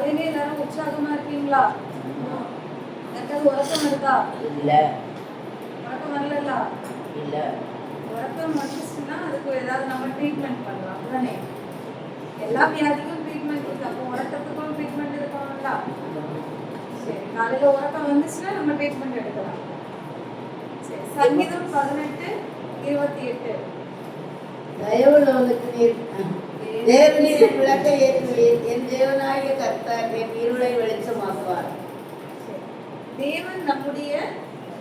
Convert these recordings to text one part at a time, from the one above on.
காலையிலே எல்லாரும் உற்சாகமா இருக்கீங்களா? யாருக்காவது உறக்கம் இருக்கா? இல்ல. உறக்கம் வரல? இல்ல. உறக்கம் வந்துச்சுன்னா அதுக்கு ஏதாவது நம்ம ட்ரீட்மெண்ட் பண்ணலாம், அப்படிதானே? எல்லா வியாதிக்கும் ட்ரீட்மெண்ட் இருக்கு, அப்போ உறக்கத்துக்கும் ட்ரீட்மெண்ட் இருக்கணும்ல. சரி, காலையில உறக்கம் வந்துச்சுன்னா நம்ம ட்ரீட்மெண்ட் எடுக்கலாம். சரி, சங்கீதம் 18:28. தயவுள்ளவனுக்கு நீர் தேவநீர் விளக்கை ஏற்றுவீர், என் தேவனாகிய கர்த்தர் என் இருளை வெளிச்சமாக்குவார். தேவன் நம்முடைய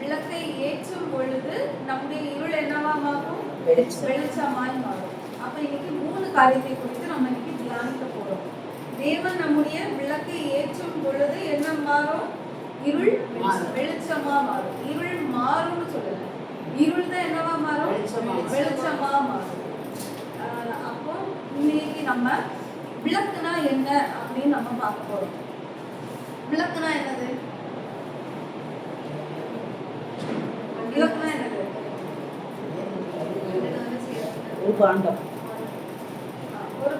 விளக்கை ஏற்றும் பொழுது நம்முடைய இருள் என்னவா மாறும்? வெளிச்சமாய் மாறும். அப்ப இன்னைக்கு 3 காரியத்தை குறித்து நம்ம இன்னைக்கு தியானிக்க போறோம். தேவன் நம்முடைய விளக்கை ஏற்றும் பொழுது என்ன மாறும்? இருள் வெளிச்சமா மாறும். இருள் மாறும்னு சொல்லல, இருள் தான் என்னவா மாறும்? வெளிச்சமா மாறும். அப்போ இன்னைக்கு நம்ம விளக்குனா என்ன அப்படின்னு நம்ம பார்க்க போறோம். விளக்குனா என்னது? விளக்குனா என்னது? ஒரு பாண்டம். ஒரு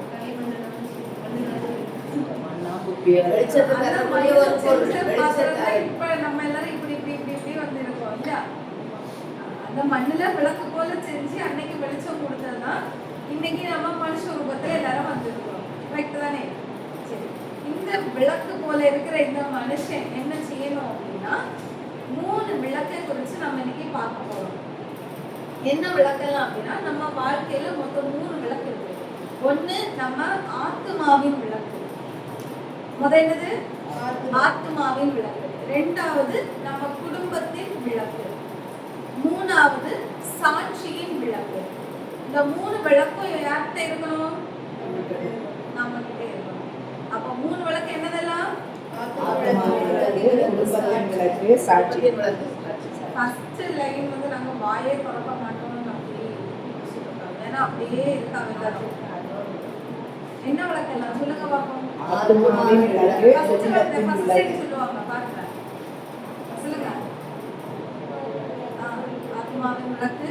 இப்ப நம்ம எல்லாரும் இப்படி இப்படி இப்படி இப்படி வந்து இருக்கோம் இல்ல? அந்த மண்ணுல விளக்கு போல செஞ்சு அன்னைக்கு வெளிச்சம் கொடுத்ததுதான் இன்னைக்கு நம்ம மனுஷ ரூபத்துல எல்லாரும் வந்துருக்கோம். கரெக்ட் தானே? சரி, இந்த விளக்கு போல இருக்கிற இந்த மனுஷன் என்ன செய்யணும் அப்படின்னா 3 விளக்கை குறித்து நம்ம இன்னைக்கு பார்க்க போறோம். என்ன விளக்கெல்லாம் அப்படின்னா, நம்ம வாழ்க்கையில மொத்தம் 3 விளக்கு இருக்கு. ஒண்ணு நம்ம ஆத்மாவின் விளக்கு. முதல்ல ஆத்மாவின் விளக்கு. ரெண்டாவது நம்ம குடும்பத்தின் விளக்கு. மூணாவது சாட்சியின் விளக்கு. இந்த 3 விளக்கும் யார்கிட்ட இருக்கணும்? நம்ம கிட்ட இருக்கணும். அப்ப 3 விளக்கு என்னதெல்லாம்? ஃபர்ஸ்ட் லைன் வந்து நாங்க வாயே திறக்க மாட்டோம்னு அப்படியே சொல்லிருக்காங்க. ஏன்னா அப்படியே இருக்காங்க எல்லாரும். என்ன விளக்கெல்லாம் சொல்லுங்க பாப்போம். சொல்லுவாங்க பாருங்க, சொல்லுங்க. ஆத்மாவின் விளக்கு,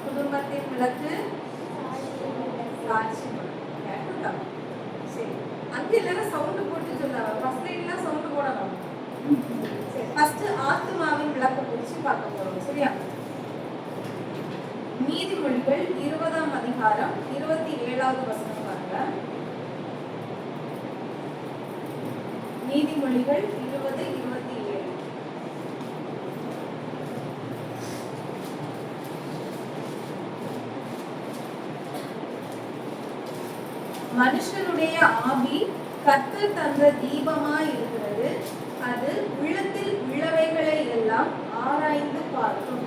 குடும்பத்தின் விளக்கு, சாட்சி விளக்கு. சரி, அங்க எல்லாரும் சவுண்ட் போட்டு சொல்லுவாங்க. ஃபர்ஸ்ட் லைன்லாம் சவுண்ட் போடணும். சரி, ஃபர்ஸ்ட் ஆத்மாவின் விளக்கை குறித்து பார்க்க போறோம். சரியா? நீதிமொழிகள் 20ஆம் அதிகாரம் 27வது வசனம் பாருங்க. நீதிமொழிகள் 20:27. மனுஷனுடைய ஆவி கர்த்தர் தந்த தீபமாய் இருக்கிறது, அது உள்ளத்தில் உள்ளவைகளை எல்லாம் ஆராய்ந்து பார்க்கும்.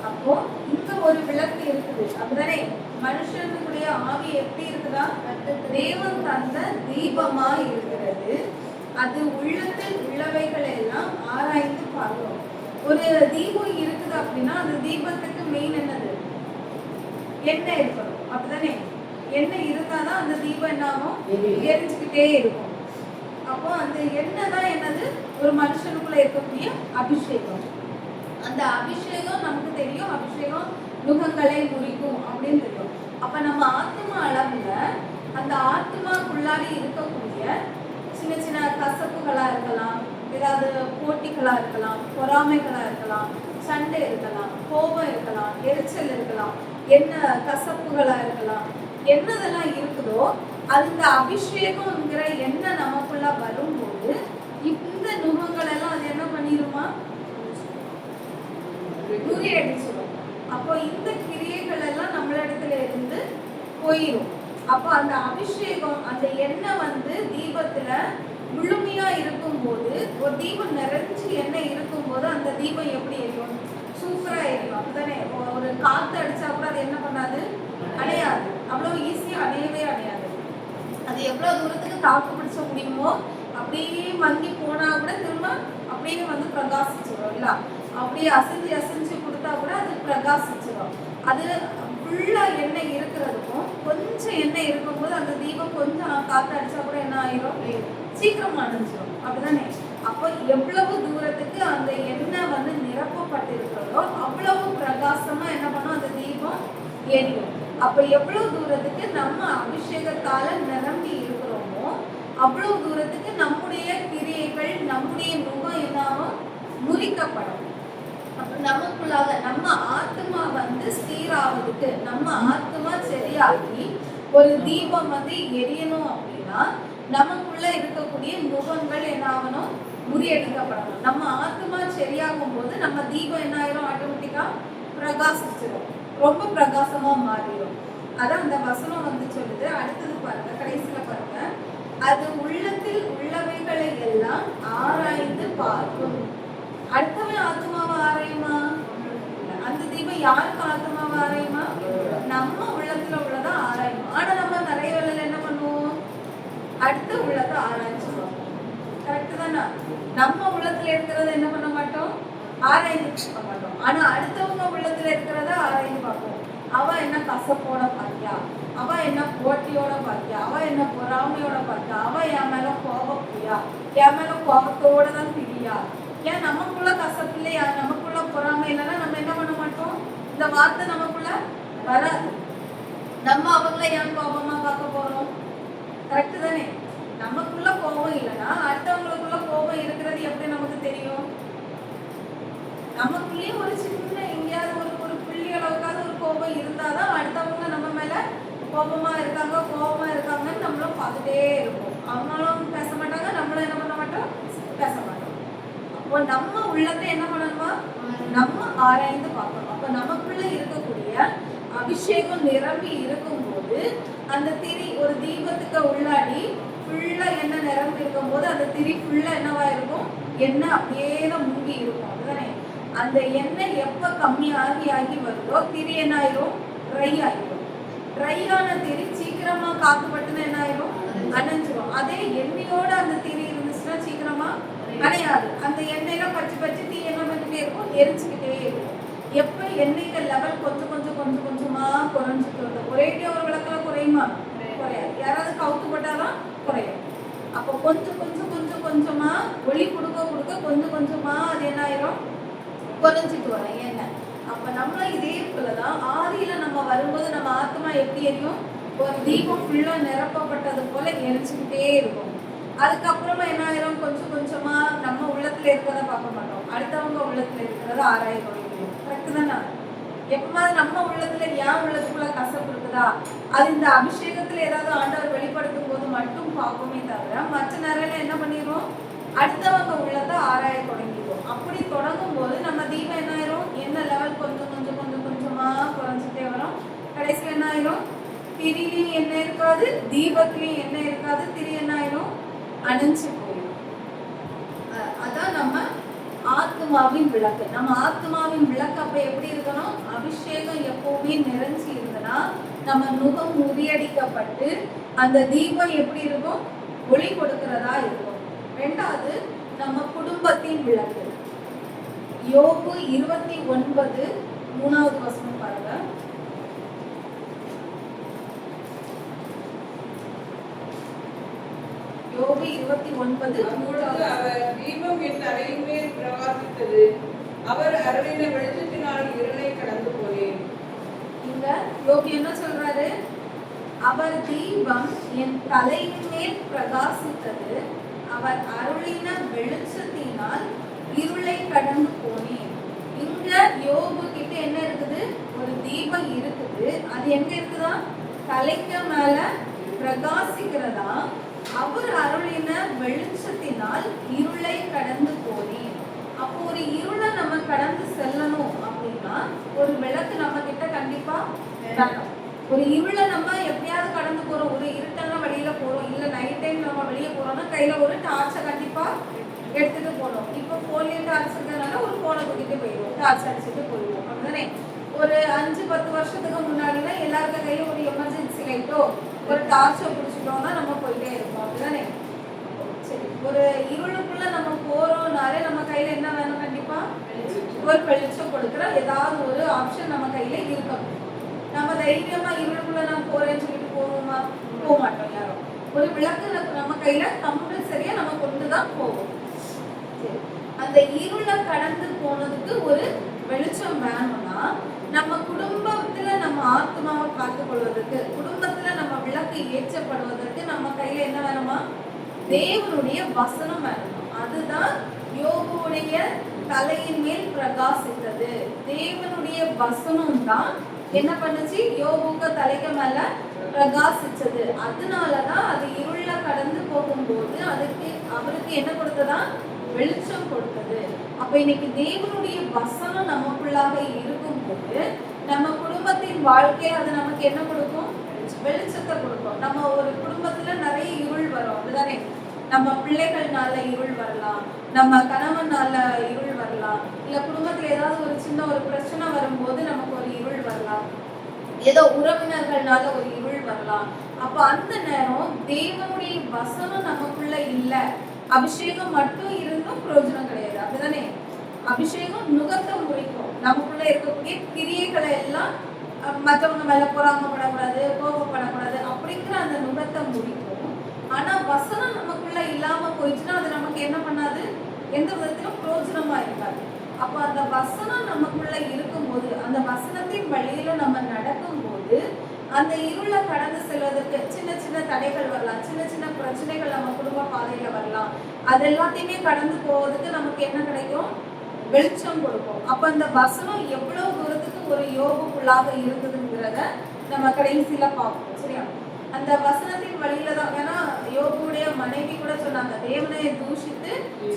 அப்போ இங்க ஒரு விளக்கு இருக்குது, அப்படிதானே? மனுஷனுடைய ஆவி எப்படி இருக்குதா? தேவன் தந்த தீபமாய் இருக்கிறது, அது உள்ளத்தில் உள்ளவைகளை எல்லாம் ஆராய்ந்து பார்க்கும். ஒரு தீபம் இருக்குது அப்படின்னா அந்த தீபத்துக்கு மெயின் என்னது? எண்ணெய் இருக்கணும், அப்படிதானே? எண்ணெய் இருந்தாதான் அந்த தீபம் என்ன ஆகும்? எரிஞ்சுக்கிட்டே இருக்கும். அப்போ அந்த எண்ணெய் தான் என்னது? ஒரு மனுஷனுக்குள்ள இருக்கக்கூடிய அபிஷேகம். அந்த அபிஷேகம் நமக்கு தெரியும், அபிஷேகம் நுகங்களை முறிக்கும் அப்படின்னு தெரியும். அப்ப நம்ம ஆத்மா அளவுல அந்த ஆத்மாக்குள்ளாடி இருக்கக்கூடிய சின்ன சின்ன கசப்புகளா இருக்கலாம், ஏதாவது போட்டிகளா இருக்கலாம், பொறாமைகளா இருக்கலாம், சண்டை இருக்கலாம், கோபம் இருக்கலாம், எரிச்சல் இருக்கலாம், என்ன கசப்புகளா இருக்கலாம், என்னதெல்லாம் இருக்குதோ அந்த அபிஷேகம்ங்கிற எண்ணெய் நமக்குள்ள வரும்போது இந்த நுகங்கள் எல்லாம் அது என்ன பண்ணிருமா? முறியடிச்சிடும். அப்போ இந்த கிரியைகள் எல்லாம் நம்மளிடத்துல இருந்து போயிடும். அப்போ அந்த அபிஷேகம், அந்த எண்ணெய் வந்து தீபத்துல முழுமையா இருக்கும்போது, ஒரு தீபம் நிறைஞ்சு எண்ணெய் இருக்கும்போது அந்த தீபம் எப்படி இருக்கும்? சூப்பரா இருக்கும், அப்படித்தானே? ஒரு காத்து அடிச்சா கூட அது என்ன பண்ணாது? அணையாது. அவ்வளவு ஈஸியா அணையவே அணையாது. அது எவ்வளவு தூரத்துக்கு தாக்கு பிடிச்ச முடியுமோ அப்படியே மங்கி போனா கூட திரும்ப அப்படியே வந்து பிரகாசிச்சிடும் இல்ல? அப்படியே அசைஞ்சு அசைஞ்சு கொடுத்தா கூட அது பிரகாசிச்சிடும். அது ஃபுல்லா எண்ணெய் இருக்கிறதுக்கும் கொஞ்சம் எண்ணெய் இருக்கும்போது அந்த தீபம் கொஞ்சம் காத்து அடிச்சா கூட என்ன ஆயிரும்? சீக்கிரம் அணைஞ்சிடும், அப்படிதானே? அப்போ எவ்வளவு தூரத்துக்கு அந்த எண்ணெய் வந்து நிரப்பப்பட்டிருக்கிறதோ அவ்வளவு பிரகாசமா என்ன பண்ணும்? அந்த தீபம் எரியும். அப்ப எவ்வளவு தூரத்துக்கு நம்ம அபிஷேகத்தால நிரம்பி இருக்கிறோமோ அவ்வளவு தூரத்துக்கு நம்முடைய கிரியைகள் நம்முடைய முகம் என்னாலும் முறிக்கப்படும். அப்ப நமக்குள்ளாக நம்ம ஆத்மா சீராவதுக்கு, நம்ம ஆத்மா சரியாகி ஒரு தீபம் எரியணும் அப்படின்னா நமக்குள்ள இருக்கக்கூடிய நுகங்கள் என்ன ஆகணும், முறியடிக்கப்படணும். நம்ம ஆத்மா சரியாகும் போது நம்ம தீபம் என்ன ஆயிரும், ஆட்டோமேட்டிக்கா பிரகாசிச்சிடும், ரொம்ப பிரகாசமா மாறிடும். அதான் அந்த வசனம் சொல்லுது. அடுத்தது பாருங்க, கடைசியில பாருங்க, அது உள்ளத்தில் உள்ளவைகளை எல்லாம் ஆராய்ந்து பார்க்கும். அடுத்தவன் ஆத்மாவை ஆராயுமா? அந்த தீபம் யாருக்கு ஆத்மாவை ஆராயுமா? நம்ம உள்ளத்துல உள்ளதை ஆராயுமா? ஆனா நம்ம நிறைய வேலையில என்ன பண்ணுவோம், அடுத்த உள்ளத்தை ஆராய்ச்சிடுவோம். கரெக்ட் தானே? நம்ம உள்ளத்துல இருக்கிறத என்ன பண்ண மாட்டோம், ஆராய்ந்து பார்க்க மாட்டோம். ஆனா அடுத்தவங்க உள்ளத்துல இருக்கிறத ஆராய்ந்து பார்ப்போம். அவ என்ன கசப்போட பார்த்தியா, அவ என்ன போட்டியோட பார்த்தியா, அவ என்ன பொறாமையோட பார்த்தியா, அவ என் மேல கோபப்பியா, என் மேல கோபத்தோட தான் பிரியா. ஏன் நமக்குள்ள கசப்பு இல்லையா, நமக்குள்ள பொறாமை இல்லைன்னா நம்ம என்ன பண்ண மாட்டோம், இந்த வார்த்தை நமக்குள்ள வராது. நம்ம அவங்கள ஏன் கோபமா பார்க்க போறோம்? கரெக்ட் தானே? நமக்குள்ள கோபம் இல்லைன்னா அடுத்தவங்களுக்குள்ள கோபம் இருக்கிறது எப்படி நமக்கு தெரியும்? நமக்குள்ளேயே ஒரு சின்ன எங்கேயாவது ஒரு புள்ளி அளவுக்காவது ஒரு கோபம் இருந்தாதான் அடுத்தவங்க நம்ம மேல கோபமா இருக்காங்கன்னு நம்மளும் பார்த்துட்டே இருப்போம். அவங்களும் பேச மாட்டாங்க, நம்மளும் என்ன பண்ண மாட்டோம், பேச மாட்டோம். அப்போ நம்ம உள்ளத்தை என்ன பண்ணணுமா, நம்ம ஆராய்ந்து பார்க்கணும். அப்ப நமக்குள்ள இருக்கக்கூடிய அபிஷேகம் நிரம்பி இருக்கும்போது அந்த திரி ஒரு தீபத்துக்கு உள்ளாடி ஃபுல்லா எண்ணெய் நிரம்பி இருக்கும் போது அந்த திரி ஃபுல்லா என்னவா இருக்கும், எண்ணெய் அப்படியே தான் மூங்கி இருக்கும். அதுதானே? அந்த எண்ணெய் எப்ப கம்மி ஆகி வருதோ திரி என்ன ஆயிரும், ட்ரை ஆயிரும். ட்ரை ஆன திரி சீக்கிரமா காத்துப்பட்டுன்னு என்ன ஆயிரும், அணைஞ்சிரும். அதே எண்ணெயோட அந்த திரி இருந்துச்சுன்னா சீக்கிரமா அணையாது. அந்த எண்ணெயில பச்சு தீ என்ன பண்ணிட்டே இருக்கும், எரிச்சுக்கிட்டே இருக்கும். எப்ப எண்ணெய்க்கு லெவல் கொஞ்சமா குறைஞ்சிட்டு வருது, ஒரேடியா ஒரு விளக்குல குறையுமா? குறையாது. யாராவது கவுத்து போட்டாதான் குறையும். அப்போ கொஞ்சமா ஒளி கொடுக்க கொஞ்சமா அது என்ன ஆயிரும், குறைஞ்சிட்டு வரும் எண்ணெய். அப்ப நம்ம இதே போலதான் ஆதியில நம்ம வரும்போது நம்ம ஆத்மா எப்படி எரியும், ஒரு தீபம் ஃபுல்லா நிரப்பப்பட்டது போல எரிச்சுக்கிட்டே இருக்கும். அதுக்கப்புறமா என்ன ஆயிரும், கொஞ்சமா நம்ம உள்ளத்துல இருக்கிறத பார்க்க மாட்டோம், அடுத்தவங்க உள்ளத்துல இருக்கிறத ஆராய தொடங்கிடும். கரெக்ட் தானே? எப்பமாவது நம்ம உள்ளத்துல ஏன் உள்ளத்துக்குள்ள கசப்பு இருக்குதா, அது இந்த அபிஷேகத்துல ஏதாவது ஆண்டவர் வெளிப்படுத்தும் போது மட்டும் பார்ப்போமே தவிர மற்ற நேரம் என்ன பண்ணிடுவோம், அடுத்தவங்க உள்ளத்தை ஆராய தொடங்கிடுவோம். அப்படி தொடங்கும் போது நம்ம தீபம் என்ன ஆயிரும், என்ன லெவல் கொஞ்சமா குறைஞ்சிட்டே வரும். கடைசியில் என்ன ஆயிரும், திரிலையும் என்ன இருக்காது, தீபத்திலையும் என்ன இருக்காது, திரி என்ன ஆயிரும், அணைஞ்சு போயிடும். அதான் நம்ம ஆத்மாவின் விளக்கு. நம்ம ஆத்மாவின் விளக்கு அப்ப எப்படி இருக்கணும், அபிஷேகம் எப்பவுமே நிறைஞ்சி இருந்தனா நம்ம நுகம் முறியடிக்கப்பட்டு அந்த தீபம் எப்படி இருக்கும், ஒளி கொடுக்கிறதா இருக்கும். ரெண்டாவது நம்ம குடும்பத்தின் விளக்கு. யோபு 29 3வது வசனம் பாருங்க. யோபு 29 அவர் தீபம் என் தலையின் மேல் பிரகாசித்தது, அவர் அருளின வெளிச்சத்தினால் இருளை கடந்து போனேன். இங்க யோபு என்ன சொல்றாரு, அவர் தீபம் என் தலையின் மேல் பிரகாசித்தது, அவர் அருளின வெளிச்சத்தினால் இருளை கடந்து போனேன். இங்க யோபு கிட்ட என்ன இருக்குது, ஒரு தீபம் இருக்குது. அது எங்க இருக்குதா, தலைக்கு மேல பிரகாசிக்கிறதா. அவர் அருளின வெளிச்சத்தினால் இருளை கடந்து போனேன். அப்போ ஒரு இருளை நம்ம கடந்து செல்லணும் அப்படின்னா ஒரு விளக்கு நம்ம கிட்ட கண்டிப்பா வேணும். ஒரு இருளை நம்ம எப்படியாவது கடந்து போறோம், ஒரு இருட்டெல்லாம் வெளியில போறோம், இல்ல நைட் டைம் நம்ம வெளியே போறோம்னா கையில ஒரு டார்ச்சை கண்டிப்பா எடுத்துட்டு போனோம். இப்போ போன்ல டார்ச் இருக்கிறதுனால ஒரு போனை தூக்கிட்டு போயிடுவோம், டார்ச் அடிச்சுட்டு போயிடுவோம். அப்படிதானே? ஒரு 5-10 வருஷத்துக்கு முன்னாடினா எல்லாருக்கும் கையில ஒரு எமர்ஜென்சி லைட்டோ ஒரு டார்ச்சோ பிடிச்சிட்டோம்னா நம்ம போயிட்டே இருப்போம். அப்படிதானே? சரி, ஒரு இருளுக்குள்ள நம்ம போறோம்னாலே நம்ம கையில என்ன வேணும், கண்டிப்பா ஒரு வெளிச்சம் கொடுக்குற ஏதாவது ஒரு ஆப்ஷன் நம்ம கையில இருக்கணும். நம்ம தைரியமா இருளுக்குள்ள நம்ம போறேன்னு சொல்லிட்டு போவோமா? போக மாட்டோம் யாரும். ஒரு விளக்கு நம்ம கையில கம்பல்சரியா நம்ம கொண்டுதான் போவோம். அந்த இருளை கடந்து போனதுக்கு ஒரு வெளிச்சம் வேணும்னா நம்ம குடும்பத்துல நம்ம ஆத்மாவை காத்துக்கொள்ள தேவனுடைய வசனம் வரணும். அதுதான் யோபுடைய தலையின் மேல் பிரகாசித்தது. தேவனுடைய வசனம் தான் என்ன பண்ணுச்சு? யோபுக்கு தலைக்கு மேல பிரகாசிச்சது. அதனாலதான் அது இருள கடந்து போகும்போது அதுக்கு அவருக்கு என்ன கொடுத்ததா? வெளிச்சம் கொடுத்தது. அப்ப இன்னைக்கு தேவனுடைய வசனம் நமக்குள்ளாக இருக்கும்போது நம்ம குடும்பத்தின் வாழ்க்கை அது நமக்கு என்ன கொடுக்கும்? வெளிச்சத்தை கொடுக்கும். நம்ம ஒரு குடும்பத்துல நிறைய இருள் வரும், அப்படிதானே? நம்ம பிள்ளைகள்னால இருள் வரலாம், நம்ம கணவனால இருள் வரலாம், இல்ல குடும்பத்துல ஏதாவது ஒரு சின்ன ஒரு பிரச்சனை வரும்போது நமக்கு ஒரு இருள் வரலாம், ஏதோ உறவினர்கள்னால ஒரு இருள் வரலாம். அப்ப அந்த நேரம் தேவனுடைய வசனம் நமக்குள்ள இல்ல, அபிஷேகம் மட்டும் இருந்தும் பிரயோஜனம் கிடையாது, அப்படிதானே? அபிஷேகம் நுகத்தை முறிக்கும். நமக்குள்ள இருக்கக்கூடிய கிரியைகளை எல்லாம் மற்றவங்க மேல பொறாமப்படக்கூடாது, கோபப்படக்கூடாது அப்படிங்கிற அந்த நுகத்தை முறிக்கும். ஆனா வசனம் நமக்குள்ள இல்லாம போயிடுச்சுன்னா அது நமக்கு என்ன பண்ணாது? எந்த விதத்திலும் பிரயோஜனமா இருக்காது. அப்ப அந்த வசனம் நமக்குள்ள இருக்கும்போது, அந்த வசனத்தின் வழியில நம்ம நடக்கும்போது அந்த இருளை கடந்து செல்வதற்கு சின்ன சின்ன தடைகள் வரலாம், சின்ன சின்ன பிரச்சனைகள் நம்ம குடும்ப பாதையில வரலாம். அது எல்லாத்தையுமே கடந்து போவதுக்கு நமக்கு என்ன கிடைக்கும்? வெளிச்சம் கொடுக்கும். அப்ப அந்த வசனம் எவ்வளவு தூரத்துக்கு ஒரு யோபுக்குள்ளாக இருந்ததுங்கிறத நம்ம கடைசியில பார்ப்போம், சரியா? அந்த வசனத்தின் வழியில தான். ஏன்னா யோபுடைய மனைவி கூட சொன்னாங்க, தேவனை தூஷித்து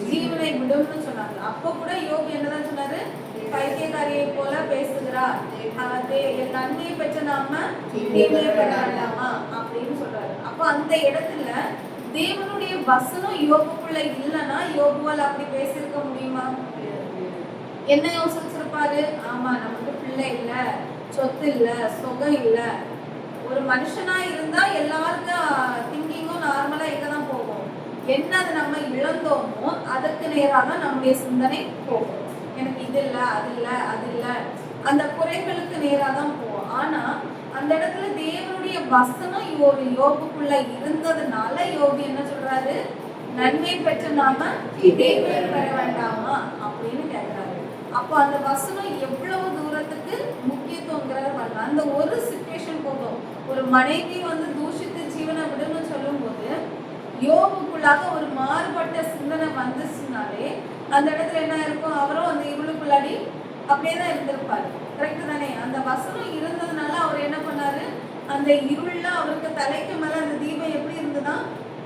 ஜீவனை விடும்னு சொன்னாங்க. அப்ப கூட யோபு என்னதான் சொன்னாரு? பைத்தியக்காரியை போல பேசுகிறார், நன்மையை பெற்ற நாம தீமையை பெற வேண்டாமா அப்படின்னு சொல்றாரு. அப்ப அந்த இடத்துல தேவனுடைய வசனம் யோபுக்குள்ள இல்லைன்னா யோபுவால் அப்படி பேசியிருக்க முடியுமா? என்ன யோசிச்சிருப்பாரு? ஆமா, நமக்கு பிள்ளை இல்ல, சொத்து இல்ல, சுகம் இல்ல. ஒரு மனுஷனா இருந்தா எல்லாருக்கும் திங்கிங்கும் நார்மலா எங்கதான் போகும்? என்ன அது நம்ம இழந்தோமோ அதுக்கு நேராக தான் நம்முடைய சிந்தனை போகும். எனக்கு இது இல்ல, அது இல்ல, அது இல்ல, அந்த குறைகளுக்கு நேராக தான் போகும். ஆனா அந்த இடத்துல தேவனுடைய வசனம் ஒரு யோபுக்குள்ள இருந்ததுனால யோபு என்ன சொல்றாரு? நன்மை பெற்ற நாம தீமையை பெற வேண்டாமா அப்படின்னு கேட்கிறாரு. அப்போ அந்த வசனம் எவ்வளவு தூரத்துக்கு முக்கியத்துவங்கிறத வரல. அந்த ஒரு சிச்சுவேஷன் போதும். ஒரு மனைவி தூஷித்து ஜீவனை விடுன்னு சொல்லும் போது யோபுக்குள்ளாக ஒரு மாறுபட்ட சிந்தனை வந்துச்சுனாலே அந்த இடத்துல என்ன இருக்கும்? அவரும் அந்த இருளுக்குள்ளாடி அப்படியேதான் இருந்திருப்பாரு. கரெக்ட் தானே? அந்த வசனம் இருந்ததுனால அவர் என்ன பண்ணாரு? அந்த இருள்ல அவருக்கு தலைக்கு மேல அந்த தீபம் எப்படி இருந்ததுன்னா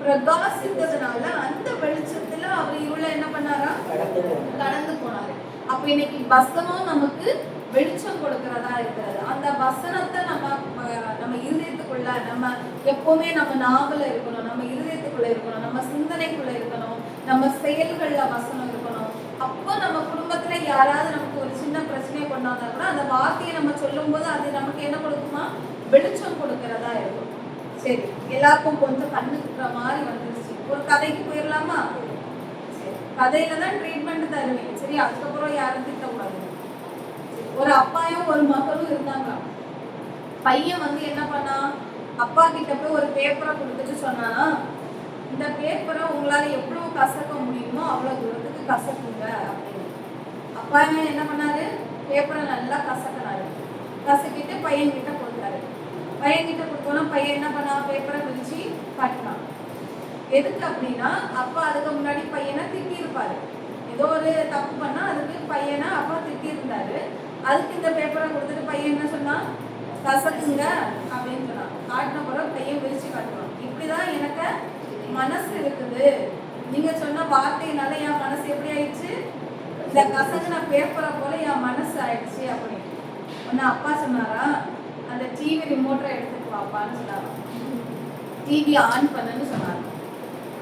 பிரகாசித்ததுனால அந்த வெளிச்சத்துல அவர் இருள என்ன பண்ணாரா? கடந்து போனாரு. அப்ப இன்னைக்கு வசனம் நமக்கு வெளிச்சம் கொடுக்கிறதா இருக்கிறது. அந்த வசனத்தை நம்ம இருதயத்துக்குள்ள, நம்ம எப்பவுமே நம்ம நாவல இருக்கணும், நம்ம இருதயத்துக்குள்ள இருக்கணும், நம்ம சிந்தனைக்குள்ள இருக்கணும், நம்ம செயல்கள்ல வசனம் இருக்கணும். அப்போ நம்ம குடும்பத்துல யாராவது நமக்கு ஒரு சின்ன பிரச்சனையை கொண்டாந்தா கூட அந்த வார்த்தையை நம்ம சொல்லும் போது அது நமக்கு என்ன கொடுக்குமா? வெளிச்சம் கொடுக்கிறதா இருக்கும். சரி, எல்லாருக்கும் கொஞ்சம் கண்ணுக்குற மாதிரி வந்துருச்சு. ஒரு கதைக்கு போயிடலாமா? கதையில தான் ட்ரீட்மெண்ட் தருவேன், சரி? அதுக்கப்புறம் யாரும் திட்டக்கூடாது. ஒரு அப்பாயும் ஒரு மகளும் இருந்தாங்க. பையன் என்ன பண்ணா? அப்பா கிட்ட போய் ஒரு பேப்பரை கொடுத்துட்டு சொன்னானா, இந்த பேப்பரை உங்களால எவ்வளவு கசக்க முடியுமோ அவ்வளவு தூரத்துக்கு கசக்குங்க அப்படின்னு. அப்பா என்ன பண்ணாரு? பேப்பரை நல்லா கசக்கினாரு. கசக்கிட்டு பையன் கிட்ட கொடுத்தாரு. பையன் கிட்ட கொடுத்தோன்னா பையன் என்ன பண்ணா? பேப்பரை பிரிச்சு காட்டினான். எதுக்கு அப்படின்னா, அப்பா அதுக்கு முன்னாடி பையனை திட்டி இருப்பாரு. ஏதோ ஒரு தப்பு பண்ணா அதுக்கு பையனை அப்பா திட்டி இருந்தாரு. அதுக்கு இந்த பேப்பரை கொடுத்துட்டு பையன் என்ன சொன்னா? கசக்குங்க அப்படின்னு சொன்னான். காட்டின பிறகு பையன் விரிச்சு காட்டுவான். இப்படிதான் எனக்கு மனசு இருக்குது, நீங்க சொன்ன வார்த்தையினால என் மனசு எப்படி ஆயிடுச்சு? இந்த கசங்குன பேப்பரை போல என் மனசு ஆயிடுச்சு அப்படின்னு. ஒன்னு அப்பா சொன்னாரா, அந்த டிவி ரிமோட்டரை எடுத்துட்டு வாப்பான்னு சொன்னாரா. டிவி ஆன் பண்ணுன்னு சொன்னாரு.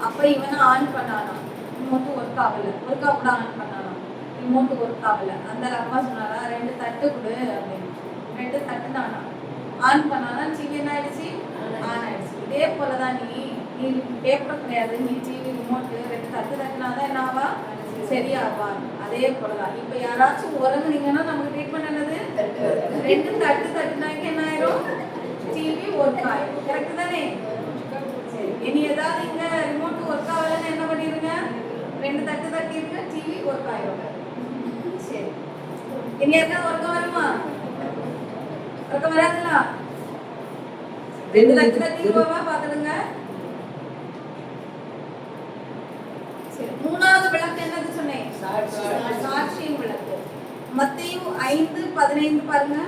அப்ப இவனை ஆன் பண்ணானா, ரிமோட்டு ஒர்க் ஆகல. ஒர்க் கூட ஆன் பண்ணானா, ரிமோட்டு ஒர்க் ஆகல. அந்த அப்பா சொன்னாரா, 2 தட்டு கொடு அப்படின்னு. 2 தட்டுனானா, ஆன் பண்ணானா, டிவி என்ன ஆயிடுச்சு? ஆன் ஆயிடுச்சு. இதே போலதான் நீ பேப்பர் கிடையாது, நீ டிவி ரிமோட்டு 2 தட்டு தட்டுனாதான் என்ன ஆவா? சரியாவா? அதே போலதான் இப்ப யாராச்சும் உறங்குனீங்கன்னா நமக்கு ட்ரீட்மெண்ட் என்னது? 2 தட்டு தட்டுனாக்க என்ன ஆயிரும்? டிவி ஒர்க் ஆயிரும். கரெக்ட் தானே? இனி ஏதாவது இங்க ரிமோட் ஒர்க் ஆகலன்னு என்ன பண்ணிருங்க? 2 தட்டு தட்டிருங்க, டிவி ஒர்க் ஆயிரும். சரி, இனி ஏதாவது ஒர்க் வருமா? ஒர்க் வராதுல்ல? 2 தட்டு தட்டிடுவா? பாத்துடுங்க. சாட்சியின் விளக்கு. மத்தேயு 5:15 பாருங்க.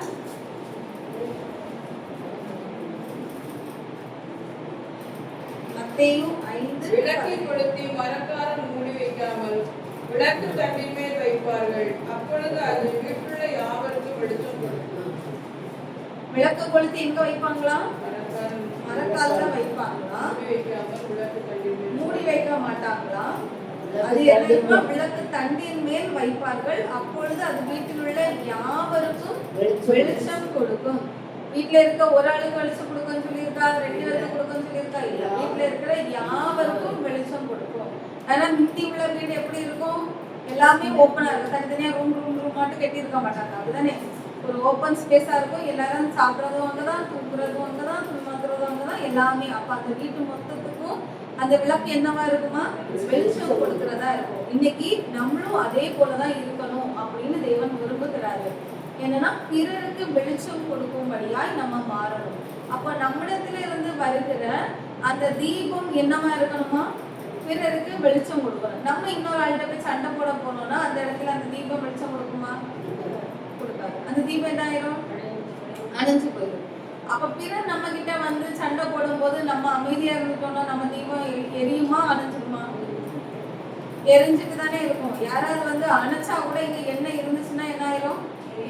மத்தேயு 5 விளக்கை கொளுத்தி மரக்காரன் மூடி வைக்காமல் விளக்கு தண்டின் மேல் வைப்பார்கள், அப்பொழுது அது வீட்டுள்ள யாவருக்கும் வெளிச்சம் கொடுக்கும். விளக்கு கொளுத்தி எங்க வைப்பாங்களா? மரக்காரன் மரக்கால்ல வைப்பாங்களா? மூடி வைக்காமல் விளக்கு தண்டின் மேல் மூடி வைக்க மாட்டாங்களா? அது என்னன்னா விளக்கு தண்டின் மேல் வைப்பார்கள், அப்பொழுது அது வீட்டில் உள்ள யாவருக்கும் வெளிச்சம் கொடுக்கும். வீட்டுல இருக்க ஒரு ஆளுக்கு வெளிச்சம் கொடுக்கும்னு சொல்லியிருக்கா? 2 பேருக்கு கொடுக்கும்னு சொல்லியிருக்கா? இல்ல, வீட்டுல இருக்கிற யாவருக்கும் வெளிச்சம் கொடுக்கும். ஆனா முந்தி உள்ள வீடு எப்படி இருக்கும்? எல்லாமே ஓப்பனா இருக்கும். தனித்தனியா ரூம் மட்டும் கட்டி இருக்க மாட்டாங்க, அப்படிதானே? ஒரு ஓப்பன் ஸ்பேஸா இருக்கும். எல்லாரும் சாப்பிட்றதும் அங்கதான், தூங்குறதும் அங்கதான், துணி மாத்துறதும் அங்கதான், எல்லாமே. அப்ப அந்த வீட்டு மொத்தத்துக்கும் அந்த விளக்கு என்னவா இருக்குமா? வெளிச்சம் கொடுக்கறதா இருக்கும். இன்னைக்கு நம்மளும் அதே போலதான் இருக்கணும் அப்படின்னு தேவன் விரும்புகிறாரு. என்னன்னா பிறருக்கு வெளிச்சம் கொடுக்கும்படியாய் நம்ம மாறணும். அப்ப நம்மிடத்துல இருந்து வருகிற அந்த தீபம் என்னவா இருக்கணுமா? பிறருக்கு வெளிச்சம் கொடுக்கணும். நம்ம இன்னொரு ஆள்கிட்ட போய் சண்டை போட போனோம்னா அந்த இடத்துல அந்த தீபம் வெளிச்சம் கொடுக்குமா? கொடுக்காது. அந்த தீபம் என்ன ஆயிரும்? அணைஞ்சு போயிடும். அப்ப பிறர் நம்ம கிட்ட வந்து சண்டை போடும் போது நம்ம அமைதியா இருந்துட்டோம்னா நம்ம தீபம் எரியுமா? அணைஞ்சிருமா? எரிஞ்சுட்டு தானே இருக்கும். யாராவது வந்து அணைச்சா கூட இங்க என்ன இருந்துச்சுன்னா என்ன ஆயிரும்?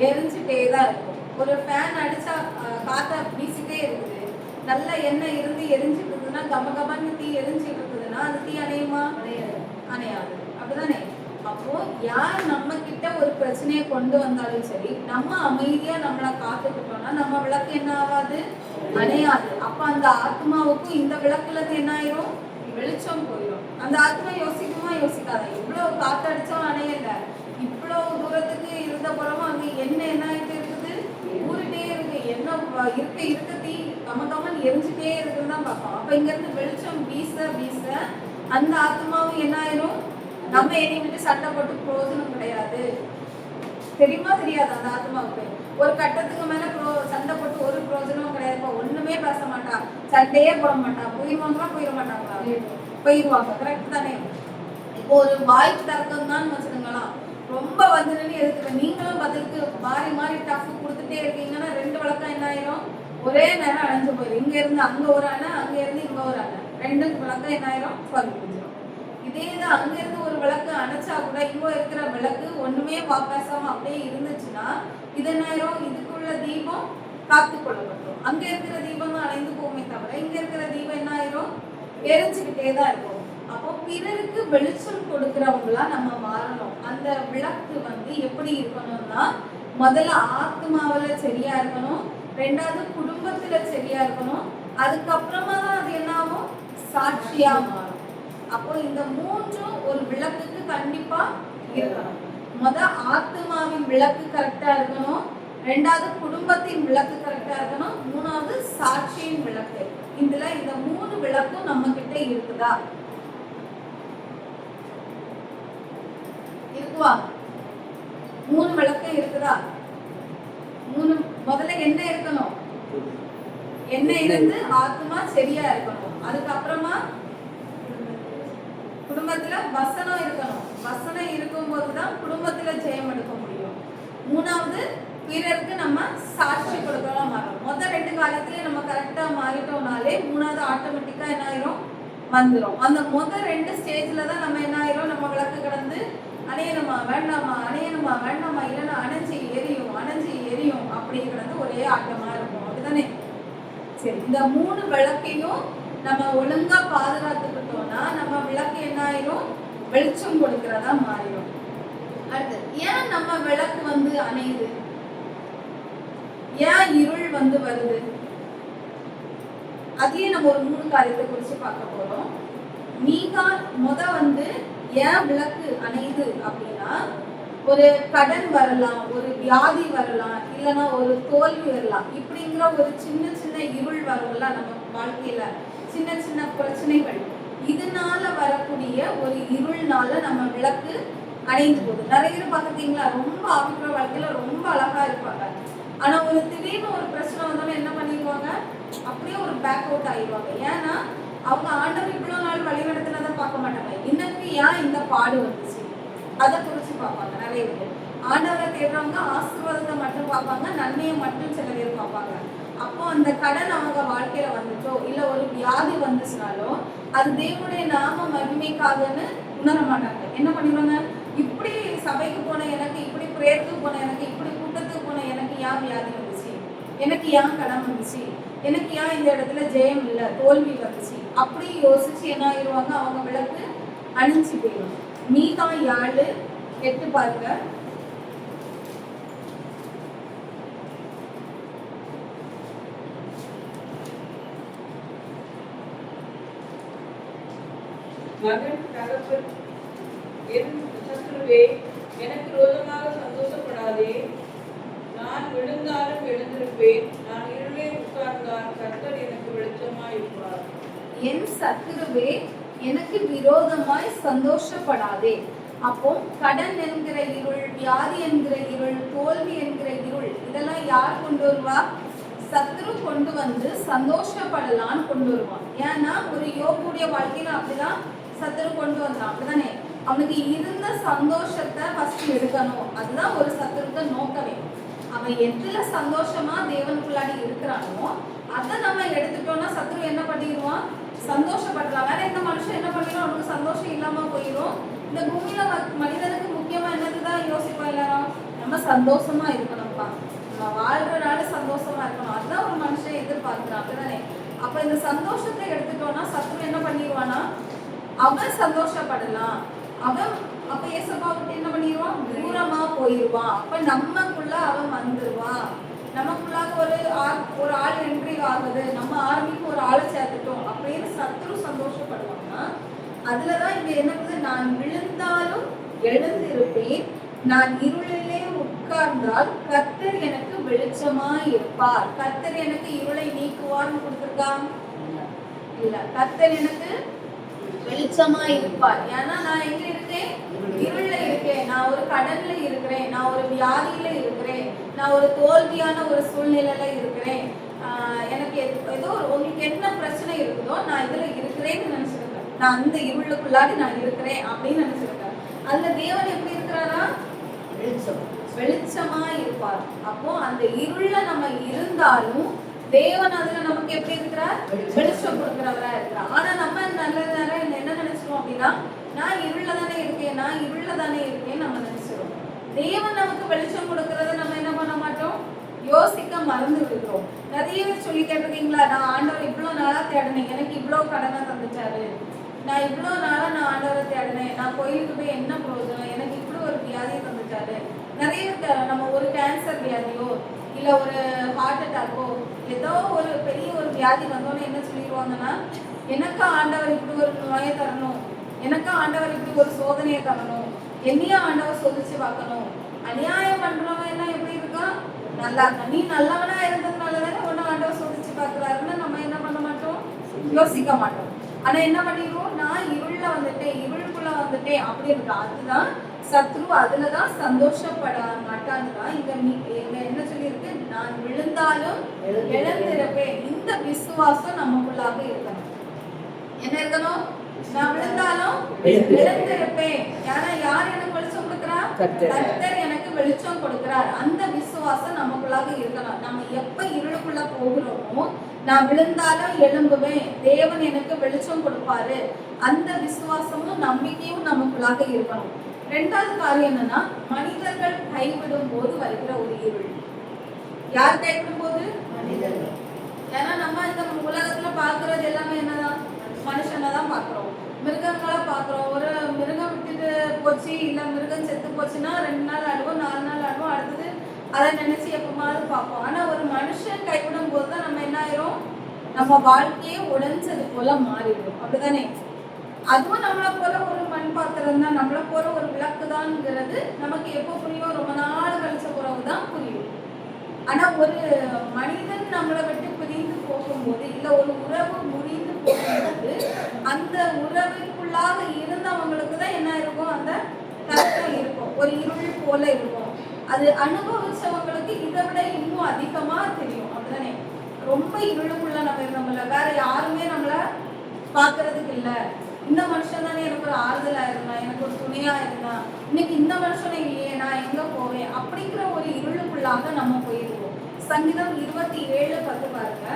எரிஞ்சுட்டே தான் இருக்கும். ஒரு ஃபேன் அடிச்சா காத்தா வீசிட்டே இருக்குது. நல்ல எண்ணெய் இருந்து எரிஞ்சுட்டு இருக்குதுன்னா, கம கமன்னு தீ எரிஞ்சுட்டு இருக்குதுன்னா அது தீ அணையுமா? அணையாது. அப்படிதானே? அப்போ யார் நம்ம கிட்ட ஒரு பிரச்சனையை கொண்டு வந்தாலும் சரி, நம்ம அமைதியா நம்மளை காத்துக்கிட்டோம்னா நம்ம விளக்கு என்ன ஆகாது? அணையாது. அப்ப அந்த ஆத்மாவுக்கும் இந்த விளக்குல இருந்து என்ன ஆயிரும்? வெளிச்சம் போயிடும். அந்த ஆத்மா யோசிக்குமா? யோசிக்காத. இவ்வளவு காத்தடிச்சாலும் அணையல. இவ்வளவு தூரத்துக்கு இருந்த பிறகும் அங்க என்ன ஆயிட்டு இருக்குது? ஊறிட்டே இருக்கு. என்ன இருக்க தீ கமன்னு எரிஞ்சுட்டே இருக்குன்னு தான் பார்ப்போம். அப்ப இங்க இருந்து வெளிச்சம் வீச வீச அந்த ஆத்மாவும் என்ன ஆயிரும்? நம்ம எண்ணிக்கிட்டு சண்டை போட்டு பிரயோஜனம் கிடையாது. தெரியுமா? தெரியாது. அந்த ஆத்மாவுக்கு ஒரு கட்டத்துக்கு மேல சண்டை போட்டு ஒரு பிரயோஜனமும் கிடையாது. ஒண்ணுமே பேச மாட்டா, சண்டையே போட மாட்டா. போயிடுவாங்களா? போயிட மாட்டாங்களா? போயிடுவாங்க. கரெக்ட் தானே? இப்போ ஒரு வாய்ப்பு தர்க்கம் தான் வச்சுக்கோங்களா, ரொம்ப வந்து எதுக்கு நீங்களும் பதிலுக்கு மாறி மாறி டஃப் கொடுத்துட்டே இருக்கீங்கன்னா 2 விளக்கம் என்ன ஆயிரும்? ஒரே நேரம் அணைஞ்சு போயிடும். இங்க இருந்து அங்க ஒரு அணை, அங்க இருந்து இங்க ஒரு அணை, 2 விளக்கம் என்ன ஆயிரும்? சொல்லி முடிஞ்சிடும். இதேதான் அங்க இருந்து ஒரு விளக்கு அணைச்சா கூட இங்க இருக்கிற விளக்கு ஒண்ணுமே பேசாம அப்படியே இருந்துச்சுன்னா இது என்ன ஆயிரும்? இதுக்குள்ள தீபம் காத்து கொள்ளப்பட்டோம். அங்க இருக்கிற தீபம் தான் அணைந்து போகுமே தவிர இங்க இருக்கிற தீபம் என்ன ஆயிரும்? எரிஞ்சுக்கிட்டே தான் இருக்கும். அப்போ பிறருக்கு வெளிச்சம் கொடுக்கிறவங்களா நம்ம மாறணும். அந்த விளக்கு வந்து எப்படி இருக்கணும்னா, முதல்ல ஆத்மாவில சரியா இருக்கணும், 2வது குடும்பத்துல சரியா இருக்கணும், அதுக்கப்புறமா தான் அது என்ன ஆகும்? சாட்சியா மாறும். அப்போ இந்த 3ம் ஒரு விளக்குக்கு கண்டிப்பா இருக்கணும். ஆத்மாவின் விளக்கு கரெக்டா இருக்கணும், 2வது குடும்பத்தின் விளக்கு கரெக்டா இருக்கணும், 3வது சாட்சியின் விளக்கு. இதுல இந்த 3 விளக்கும் நம்ம கிட்ட இருக்குதா? இருக்குவா? 3 விளக்கு இருக்குதா? 3 முதல்ல என்ன இருக்கணும்? என்ன இருந்து ஆத்மா சரியா இருக்கணும். அதுக்கப்புறமா குடும்பத்துல வசனம் இருக்கணும். வசனம் இருக்கும்போதுதான் குடும்பத்துல ஜெயம் எடுக்க முடியும். 3வது பிறருக்கு நம்ம சாட்சி கொடுக்கலாம் மாறணும். முதல் 2 காலத்திலே நம்ம கரெக்டா மாறிட்டோம்னாலே 3வது ஆட்டோமேட்டிக்கா என்ன ஆயிரும்? வந்துடும். அந்த முதல் 2 ஸ்டேஜ்ல தான் நம்ம என்ன ஆயிரும்? நம்ம விளக்கு கடந்து அணையணுமா வேண்டாமா, அணையணுமா வேண்டாமா, இல்லைன்னா அணைஞ்சி எரியும் அப்படி கிடந்து ஒரே ஆட்டமா இருக்கும். அப்படிதானே? சரி, இந்த 3 விளக்கையும் நம்ம ஒழுங்கா பாதுகாத்துக்கிட்டோம்னா நம்ம விளக்கு என்ன ஆயிரும்? வெளிச்சம் கொடுக்கிறதா மாறிடும். அடுத்து, ஏன் நம்ம விளக்கு வந்து அணையுது? ஏன் இருள் வந்து வருது? அதையே நம்ம ஒரு 3 காரியத்தை குறிச்சு பார்க்க போறோம். மீகா வந்து ஏன் விளக்கு அணையுது அப்படின்னா, ஒரு கடன் வரலாம், ஒரு வியாதி வரலாம், இல்லைன்னா ஒரு தோல்வி வரலாம். இப்படிங்கிற ஒரு சின்ன சின்ன இருள் வரும்ல நம்ம வாழ்க்கையில, சின்ன சின்ன பிரச்சனைகள், இதனால வரக்கூடிய ஒரு இருள்னால நம்ம விளக்கு அணைந்து போகுது. நிறைய பேர் பார்த்துருக்கீங்களா, ரொம்ப ஆவிக்குற வாழ்க்கையில ரொம்ப அழகா இருப்பாங்க. ஆனா ஒரு திடீர்னு ஒரு பிரச்சனை வந்தாலும் என்ன பண்ணிடுவாங்க? அப்படியே ஒரு பேக் அவுட் ஆயிடுவாங்க. ஏன்னா அவங்க ஆண்டவர் இவ்வளவு நாள் வழிநடத்தினதை பார்க்க மாட்டாங்க. இன்னைக்கு ஏன் இந்த பாடு வந்துச்சு, அதை குறிச்சு பார்ப்பாங்க நிறைய பேர். ஆண்டவரை தேடுறவங்க ஆசீர்வாதத்தை மட்டும் பார்ப்பாங்க, நன்மையை மட்டும் சில பேர் பார்ப்பாங்க. அப்போ அந்த கடன் அவங்க வாழ்க்கையில வந்துச்சோ இல்ல ஒரு வியாதி வந்துச்சுனாலோ அது தேவனுடைய நாம மகிமைக்காகன்னு உணர மாட்டாங்க. என்ன பண்ணிடுவாங்க, இப்படி சபைக்கு போன எனக்கு, இப்படி பிரேயருக்கு போன எனக்கு, இப்படி கூட்டத்துக்கு போன எனக்கு ஏன் வியாதி வந்துச்சு, எனக்கு ஏன் கடன் வந்துச்சு, எனக்கு ஏன் இந்த இடத்துல ஜெயம் இல்லை தோல்வி வந்துச்சு, அப்படி யோசிச்சு என்ன ஆயிடுவாங்க, அவங்க விளக்கு அணிஞ்சு போயிடும். மீகா 7:8 பாருங்க. மகன் தகப்பன், என் சத்துருவே எனக்கு விரோதமாக சந்தோஷப்படாதே, நான் விழுந்தாலும் எழுந்திருப்பேன், நான் இருளே உட்கார்ந்தால் கர்த்தர் எனக்கு வெளிச்சமாய் இருப்பார். என் சத்துருவே எனக்கு விரோதமாய் சந்தோஷப்படாதே. அப்போ கடன் என்கிற இருள், வியாதி என்கிற இருள், தோல்வி என்கிற இருள், இதெல்லாம் யார் கொண்டு வருவா? சத்துரு கொண்டு வந்து சந்தோஷப்படலான்னு கொண்டு வருவான். ஏன்னா ஒரு யோகுடைய வாழ்க்கையில அப்படிதான் சத்துரு கொண்டு வந்தான். அப்படிதானே, அவனுக்கு இருந்த சந்தோஷத்தை ஃபர்ஸ்ட் எடுக்கணும். அதுதான் ஒரு சத்துருக்க நோக்கமே. அவன் எதுல சந்தோஷமா தேவனுக்குள்ளாடி இருக்கிறானோ அதை நம்ம எடுத்துட்டோம்னா சத்துரு என்ன பண்ணிடுவான், சந்தோஷப்படலாம். வேற எந்த மனுஷன் என்ன பண்ணிடும், அவனுக்கு சந்தோஷம் இல்லாம போயிடும். இந்த பூமியில மனிதனுக்கு முக்கியமா என்னதுதான் யோசிப்போம் எல்லாரும், நம்ம சந்தோஷமா இருக்கணும்ப்பா, நம்ம வாழ்ற நாள் சந்தோஷமா இருக்கணும், அதுதான் ஒரு மனுஷன் எதிர்பார்க்கிறான். அப்படிதானே, அப்ப இந்த சந்தோஷத்தை எடுத்துட்டோம்னா சத்துரு என்ன பண்ணிடுவானா, அவன் சந்தோஷப்படலாம், அவன் அப்ப ஏசப்பாவுக்கு என்ன பண்ணிடுவான், தூரமா போயிடுவான். அப்ப நமக்குள்ள அவன் வந்துருவான். நமக்குள்ளாக ஒரு ஆள் என்ட்ரி ஆகுது, நம்ம ஆர்மிக்கு ஒரு ஆளை சேர்த்துட்டோம் அப்படின்னு சத்துரு சந்தோஷப்படுவாங்கன்னா அதுலதான் இங்க என்னது, நான் விழுந்தாலும் எழுந்திருப்பேன், நான் இருளிலே உட்கார்ந்தால் கர்த்தர் எனக்கு வெளிச்சமா இருப்பார். கர்த்தர் எனக்கு இருளை நீக்குவார்னு கொடுத்திருக்கான் இல்ல, கர்த்தர் எனக்கு வெளிச்சமா இருப்பார். ஏன்னா நான் எங்க இருக்கேன், இருள்ல இருக்கேன், நான் ஒரு கடன்ல இருக்கிறேன், நான் ஒரு வியாதியில இருக்கிறேன், நான் ஒரு தோல்வியான ஒரு சூழ்நிலையில இருக்கிறேன், எனக்கு ஏதோ உங்களுக்கு என்ன பிரச்சனை இருக்குதோ நான் இதுல இருக்கிறேன்னு நினைச்சிருக்கேன், நான் அந்த இருளுக்குள்ளாடி நான் இருக்கிறேன் அப்படின்னு நினைச்சிருக்கேன். அதுல தேவன் எப்படி இருக்கிறாரா, வெளிச்சமா இருப்பார். அப்போ அந்த இருள்ல நம்ம இருந்தாலும் தேவன் அதுல நமக்கு எப்படி இருக்கிறார், வெளிச்சம் கொடுக்கிறவரா இருக்கிறார். ஆனா நம்ம நல்ல நேரம் என்ன நினைச்சிருவோம் அப்படின்னா, நான் இருள்ல தானே இருக்கேன், நான் இருள்ல தானே இருக்கேன் நம்ம நினைச்சிருவோம். தேவன் நமக்கு வெளிச்சம் கொடுக்கறத நம்ம என்ன பண்ண மாட்டோம், யோசிக்க மறந்து விடுறோம். நிறைய பேர் சொல்லி கேட்டிருக்கீங்களா, நான் ஆண்டவர் இவ்வளவு நாளா தேடினேன், எனக்கு இவ்வளவு கடனை தந்துச்சாரு, நான் இவ்வளவு நாளா நான் ஆண்டவரை தேடினேன், நான் கோயிலுக்கு போய் என்ன பிரயோஜனம், எனக்கு இப்படி ஒரு வியாதியை தந்துச்சாரு. நிறைய நம்ம ஒரு கேன்சர் வியாதியோ இல்ல ஒரு ஹார்ட் அட்டாக்கோ ஏதோ ஒரு பெரிய ஒரு வியாதி வந்தோன்னு என்ன சொல்லிடுவாங்கன்னா, எனக்கு ஆண்டவர் இப்படி ஒரு நோயை தரணும், எனக்கு ஆண்டவர் இப்படி ஒரு சோதனையை தரணும், என்னையும் ஆண்டவர் சோதிச்சு பார்க்கணும். அநியாயம் பண்றவன் எல்லாம் எப்படி இருக்கா, நல்லா இருக்கா, நீ நல்லவனா இருந்ததுனாலதானே ஒன்னு ஆண்டவர் சோதிச்சு பார்க்கிறாருன்னு நம்ம என்ன பண்ண மாட்டோம், யோசிக்க மாட்டோம். ஆனா என்ன பண்ணிடுவோம், நான் இருள்ல வந்துட்டேன், இருளுக்குள்ள வந்துட்டேன் அப்படி இருக்கா. அதுதான் சத்ரு, அதுலதான் சந்தோஷப்பட மாட்டான்னுதான் இங்க என்ன சொல்லியிருக்கு, நான் விழுந்தாலும் எழுந்திருப்பேன். இந்த விசுவாசம் நமக்குள்ளாக இருக்கணும். என்ன இருக்கணும், நான் விழுந்தாலும் எழுந்திருப்பேன். ஏன்னா யார் எனக்கு வெளிச்சம் கொடுக்கிறார், கர்த்தர் எனக்கு வெளிச்சம் கொடுக்கிறார். அந்த விசுவாசம் நமக்குள்ளாக இருக்கணும். நம்ம எப்ப இருளுக்குள்ள போகிறோமோ, நான் விழுந்தாலும் எழும்புவேன், தேவன் எனக்கு வெளிச்சம் கொடுப்பாரு, அந்த விசுவாசமும் நம்பிக்கையும் நமக்குள்ளாக இருக்கணும். ரெண்டாவது காரியம் என்னன்னா, மனிதர்கள் கைவிடும் போது வருகிற ஒரு இருள். யார் கைவிடும் போது, மனிதர்கள். ஏன்னா நம்ம இந்த உலகத்துல பாக்குறது எல்லாமே என்னதான், மனுஷனை தான் பாக்குறோம், மிருகங்களா பாக்குறோம். ஒரு மிருகம் விட்டுட்டு போச்சு இல்ல மிருகம் செத்து போச்சுன்னா 2 நாள் ஆடுவோம், 4 நாள் ஆடுவோம், அடுத்தது அதை நினைச்சு எப்பமாவது பார்ப்போம். ஆனா ஒரு மனுஷன் கைவிடும் போதுதான் நம்ம என்ன ஆயிரும், நம்ம வாழ்க்கையே உடைஞ்சது போல மாறிடும். அப்படிதானே, அதுவும் நம்மளை போல ஒரு மண் பாத்திரம் தான், நம்மளை போல ஒரு விளக்கு தான்ங்கிறது நமக்கு எப்போ புரியும், ரொம்ப நாள் கழிச்ச பிறகுதான் புரியும். ஆனா ஒரு மனிதன் நம்மளை விட்டு பிரிந்து போகும்போது இல்ல ஒரு உறவு முறிந்து போகும்போது அந்த உறவுக்குள்ளாக இருந்தவங்களுக்கு தான் என்ன இருக்கும், அந்த கஷ்டம் இருக்கும், ஒரு இருள் போல இருக்கும். அது அனுபவிச்சவங்களுக்கு இதை விட இன்னும் அதிகமா தெரியும். அப்படிதானே, ரொம்ப இருளுக்குள்ள நம்ம இருந்தவங்கள வேற யாருமே நம்மள பாக்குறதுக்கு இல்ல, இந்த மனுஷன் தானே எனக்கு ஒரு ஆறுதலா இருந்தா, எனக்கு ஒரு துணையா இருந்தா, இன்னைக்கு இந்த மனுஷனை இல்லையே நான் எங்க போவேன் அப்படிங்கிற ஒரு இருளுக்குள்ளாக நம்ம போயிருவோம். சங்கீதம் 27:10 பாருங்க.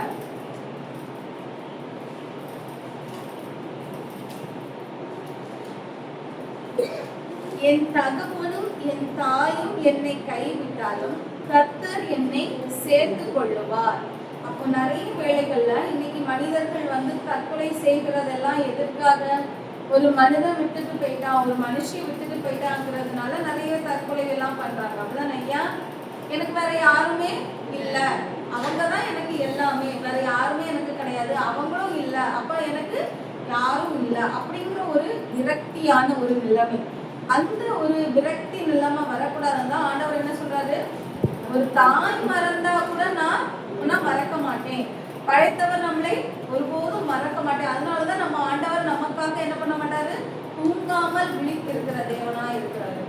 என் தகப்பனும் என் தாயும் என்னை கைவிட்டாலும் கர்த்தர் என்னை சேர்த்து கொள்ளுவார். அப்போ நிறைய வேளைகள்ல இன்னைக்கு மனிதர்கள் தற்கொலை செய்கிறதெல்லாம் எதற்காக? ஒரு மனிதன் விட்டுட்டு போயிட்டான், ஒரு மனுஷியை விட்டுட்டு போயிட்டாங்கிறதுனால நிறைய தற்கொலை எல்லாம் பண்றாங்க. அப்படிதான் ஐயா, எனக்கு வேற யாருமே இல்ல, அவங்கதான் எனக்கு எல்லாமே, வேற யாருமே எனக்கு கிடையாது, அவங்களும் இல்ல, அப்ப எனக்கு யாரும் இல்ல அப்படிங்கிற ஒரு விரக்தியான ஒரு நிலைமை. அந்த ஒரு விரக்தி நிலைமை வரக்கூடாதுன்னு ஆண்டவர் என்ன சொல்றாரு? ஒரு தாய் மறந்தா கூட நான் மறக்க மாட்டேன், படைத்தவர் நம்மளை ஒருபோதும் மறக்க மாட்டேன். அதனாலதான் நம்ம ஆண்டவர் நமக்காக என்ன பண்ண மாட்டாரு? தூங்காமல் விழித்திருக்கிற தேவனா இருக்கிறாரு.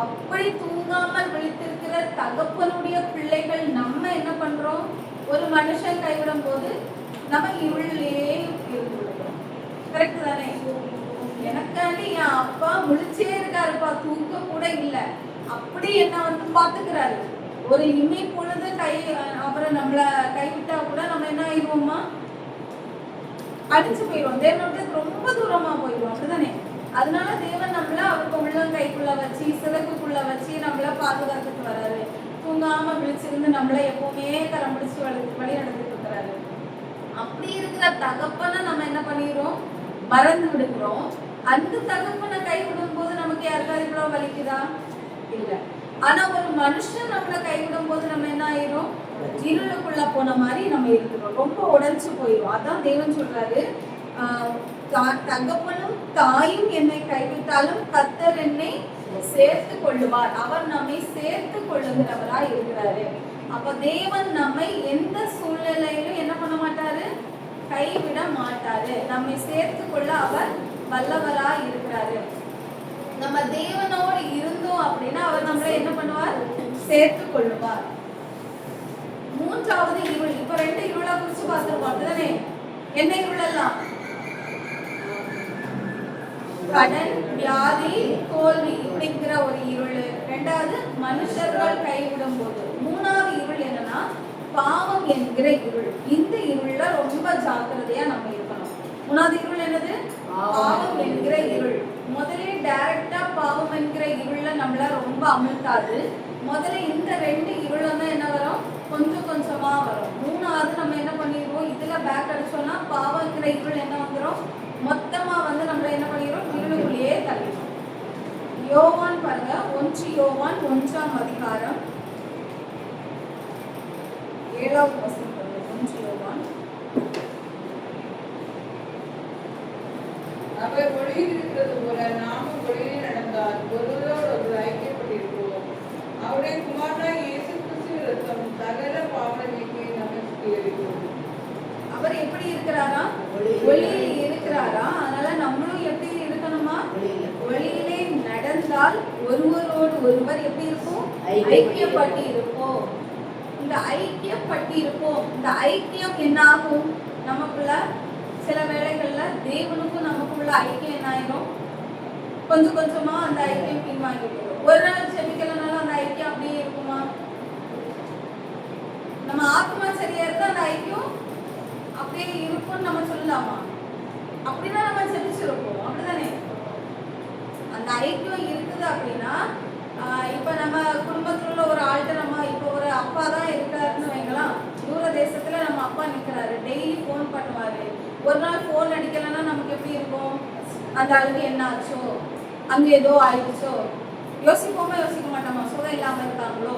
அப்படி தூங்காமல் விழித்திருக்கிற தகப்பனுடைய பிள்ளைகள் நம்ம என்ன பண்றோம்? ஒரு மனுஷன் கைவிடும் போது நம்ம இருளிலேயே இருக்கிறோம். கரெக்ட் தானே? எனக்காண்டி என் அப்பா முழிச்சே இருக்காருப்பா, தூக்க கூட இல்ல, அப்படி என்ன பாத்துக்கிறாரு. ஒரு இமை பொழுது அப்புறம் நம்மள கைவிட்டா கூட நம்ம என்ன ஆயிடுவோமா? அடிச்சு போயிடுவோம், தேவனுக்கு ரொம்ப தூரமா போயிடுவோம். அப்படிதானே? அதனால தேவன் நம்மள அவருக்கு உள்ளங்கைக்குள்ள வச்சு சிறகுக்குள்ள வச்சு நம்மள பாதுகாத்துட்டு வர்றாரு. தூங்காம விழிச்சிருந்து நம்மள எப்பவுமே கரம் பிடிச்சு வழி நடத்திட்டு இருக்கிறாரு. அப்படி இருக்கிற தகப்பனை நம்ம என்ன பண்ணிடுறோம்? மறந்து விடுகிறோம். அந்த தகப்பனை கைவிடும் போது நமக்கு யாருக்காவது இவ்வளவு வலிக்குதா? இல்ல. ஆனா ஒரு மனுஷன் நம்மள கைவிடும் போது நம்ம என்ன ஆயிரும்? இருளுக்குள்ள போன மாதிரி நம்ம இருக்கிறோம், ரொம்ப உடைஞ்சு போயிடும். அதான் தேவன் சொல்றாரு, தகப்பனும் தாயும் என்னை கைவிட்டாலும் கர்த்தர் என்னை சேர்த்து கொள்ளுவார், அவர் நம்மை சேர்த்து கொள்ளுகிறவரா இருக்கிறாரு. அப்ப தேவன் நம்மை எந்த சூழ்நிலையிலும் என்ன பண்ண மாட்டாரு? கைவிட மாட்டாரு. நம்மை சேர்த்து கொள்ள அவர் வல்லவரா இருக்கிறாரு. நம்ம தேவனோடு இருந்தோம் அப்படின்னா அவர் நம்மளை என்ன பண்ணுவார்? சேர்த்து கொள்ளுவார். மூன்றாவது இருள். இப்ப 2 இருளை குறிச்சு பார்த்திருக்கோம். அப்படிதானே? என்ன இருள் எல்லாம்? கடன், வியாதி, தோல்வி இப்படிங்கிற ஒரு இருள். 2வது மனுஷர்கள் கைவிடும் போது. 3வது இருள் என்னன்னா பாவம் என்கிற இருள். இந்த இருள்ல ரொம்ப ஜாக்கிரதையா நம்ம இருக்கணும். 3வது இருள் என்னது? பாவம் என்கிற இருள். முதல்ல டைரக்டா பாவம் என்கிற இருள்ல நம்மள ரொம்ப அமிழ்த்தாது. முதல்ல இந்த 2 இருளும் தான் என்ன வரும்? கொஞ்சம் கொஞ்சமா வரும். 3வது நம்ம என்ன பண்ணிடுவோம்? இதுல பேக் அடிச்சோம்னா பாவம் என்கிற இருள் என்ன வந்துடும்? மொத்தமா நம்மள என்ன பண்ணிடும்? இருளுக்குள்ளேயே தள்ளிடும். யோவான் பாருங்க, 1 யோவான் 1ஆம் அதிகாரம் 7வது வசனம். 1 யோவான். அவர் ஒளியில் இருக்கிறது போல நாமும் ஒளியில் நடந்தால் ஒருவரோடு ஒருவர் ஐக்கியப்பட்டிருக்கிறோம். அவருடைய குமாரனாய் இயேசு கிறிஸ்துவின் இரத்தம் சகல பாவ நீக்கி நம்மை சுத்திகரிக்கும். அவர் எப்படி இருக்கிறாரா? ஒளியில் இருக்கிறாரா? அதனால நம்மளும் எப்படி இருக்கணுமா? ஒளியிலே நடந்தால் ஒருவரோடு ஒருவர் எப்படி இருக்கும்? ஐக்கியப்பட்டு இருப்போம். இந்த ஐக்கியப்பட்டு இருப்போம். இந்த ஐக்கியம் என்ன ஆகும்? நமக்குள்ள சில வேளைகள்ல தேவனுக்கும் நமக்குள்ள ஐக்கியம் என்ன ஆயிடும்? கொஞ்சம் கொஞ்சமா அந்த ஐக்கியம் பின்வாங்கி போயிடும். ஒரு நாள் செபிக்கலனாலும் அந்த ஐக்கியம் அப்படியே இருக்குமா? நம்ம ஆத்மா சரியா இருந்தா அந்த ஐக்கியம் அப்படியே இருக்கும்னு நம்ம சொல்லலாமா? அப்படின்னா நம்ம செபிச்சிருப்போம். அப்படிதானே? அந்த ஐக்கியம் இருக்குது அப்படின்னா இப்ப நம்ம குடும்பத்துல உள்ள ஒரு ஆள்கிட்ட நம்ம இப்ப ஒரு அப்பா தான் இருக்காருன்னு வைக்கலாம். தூர தேசத்துல நம்ம அப்பா நிக்கிறாரு, டெய்லி போன் பண்ணுவாரு. ஒரு நாள் போன் அடிக்கலன்னா நமக்கு எப்படி இருக்கும்? அந்த ஆளுக்கு என்ன ஆச்சோ, அங்க ஏதோ ஆயிடுச்சோ, யோசிப்போமா யோசிக்க மாட்டோமா? சுகம் இல்லாம இருக்காங்களோ,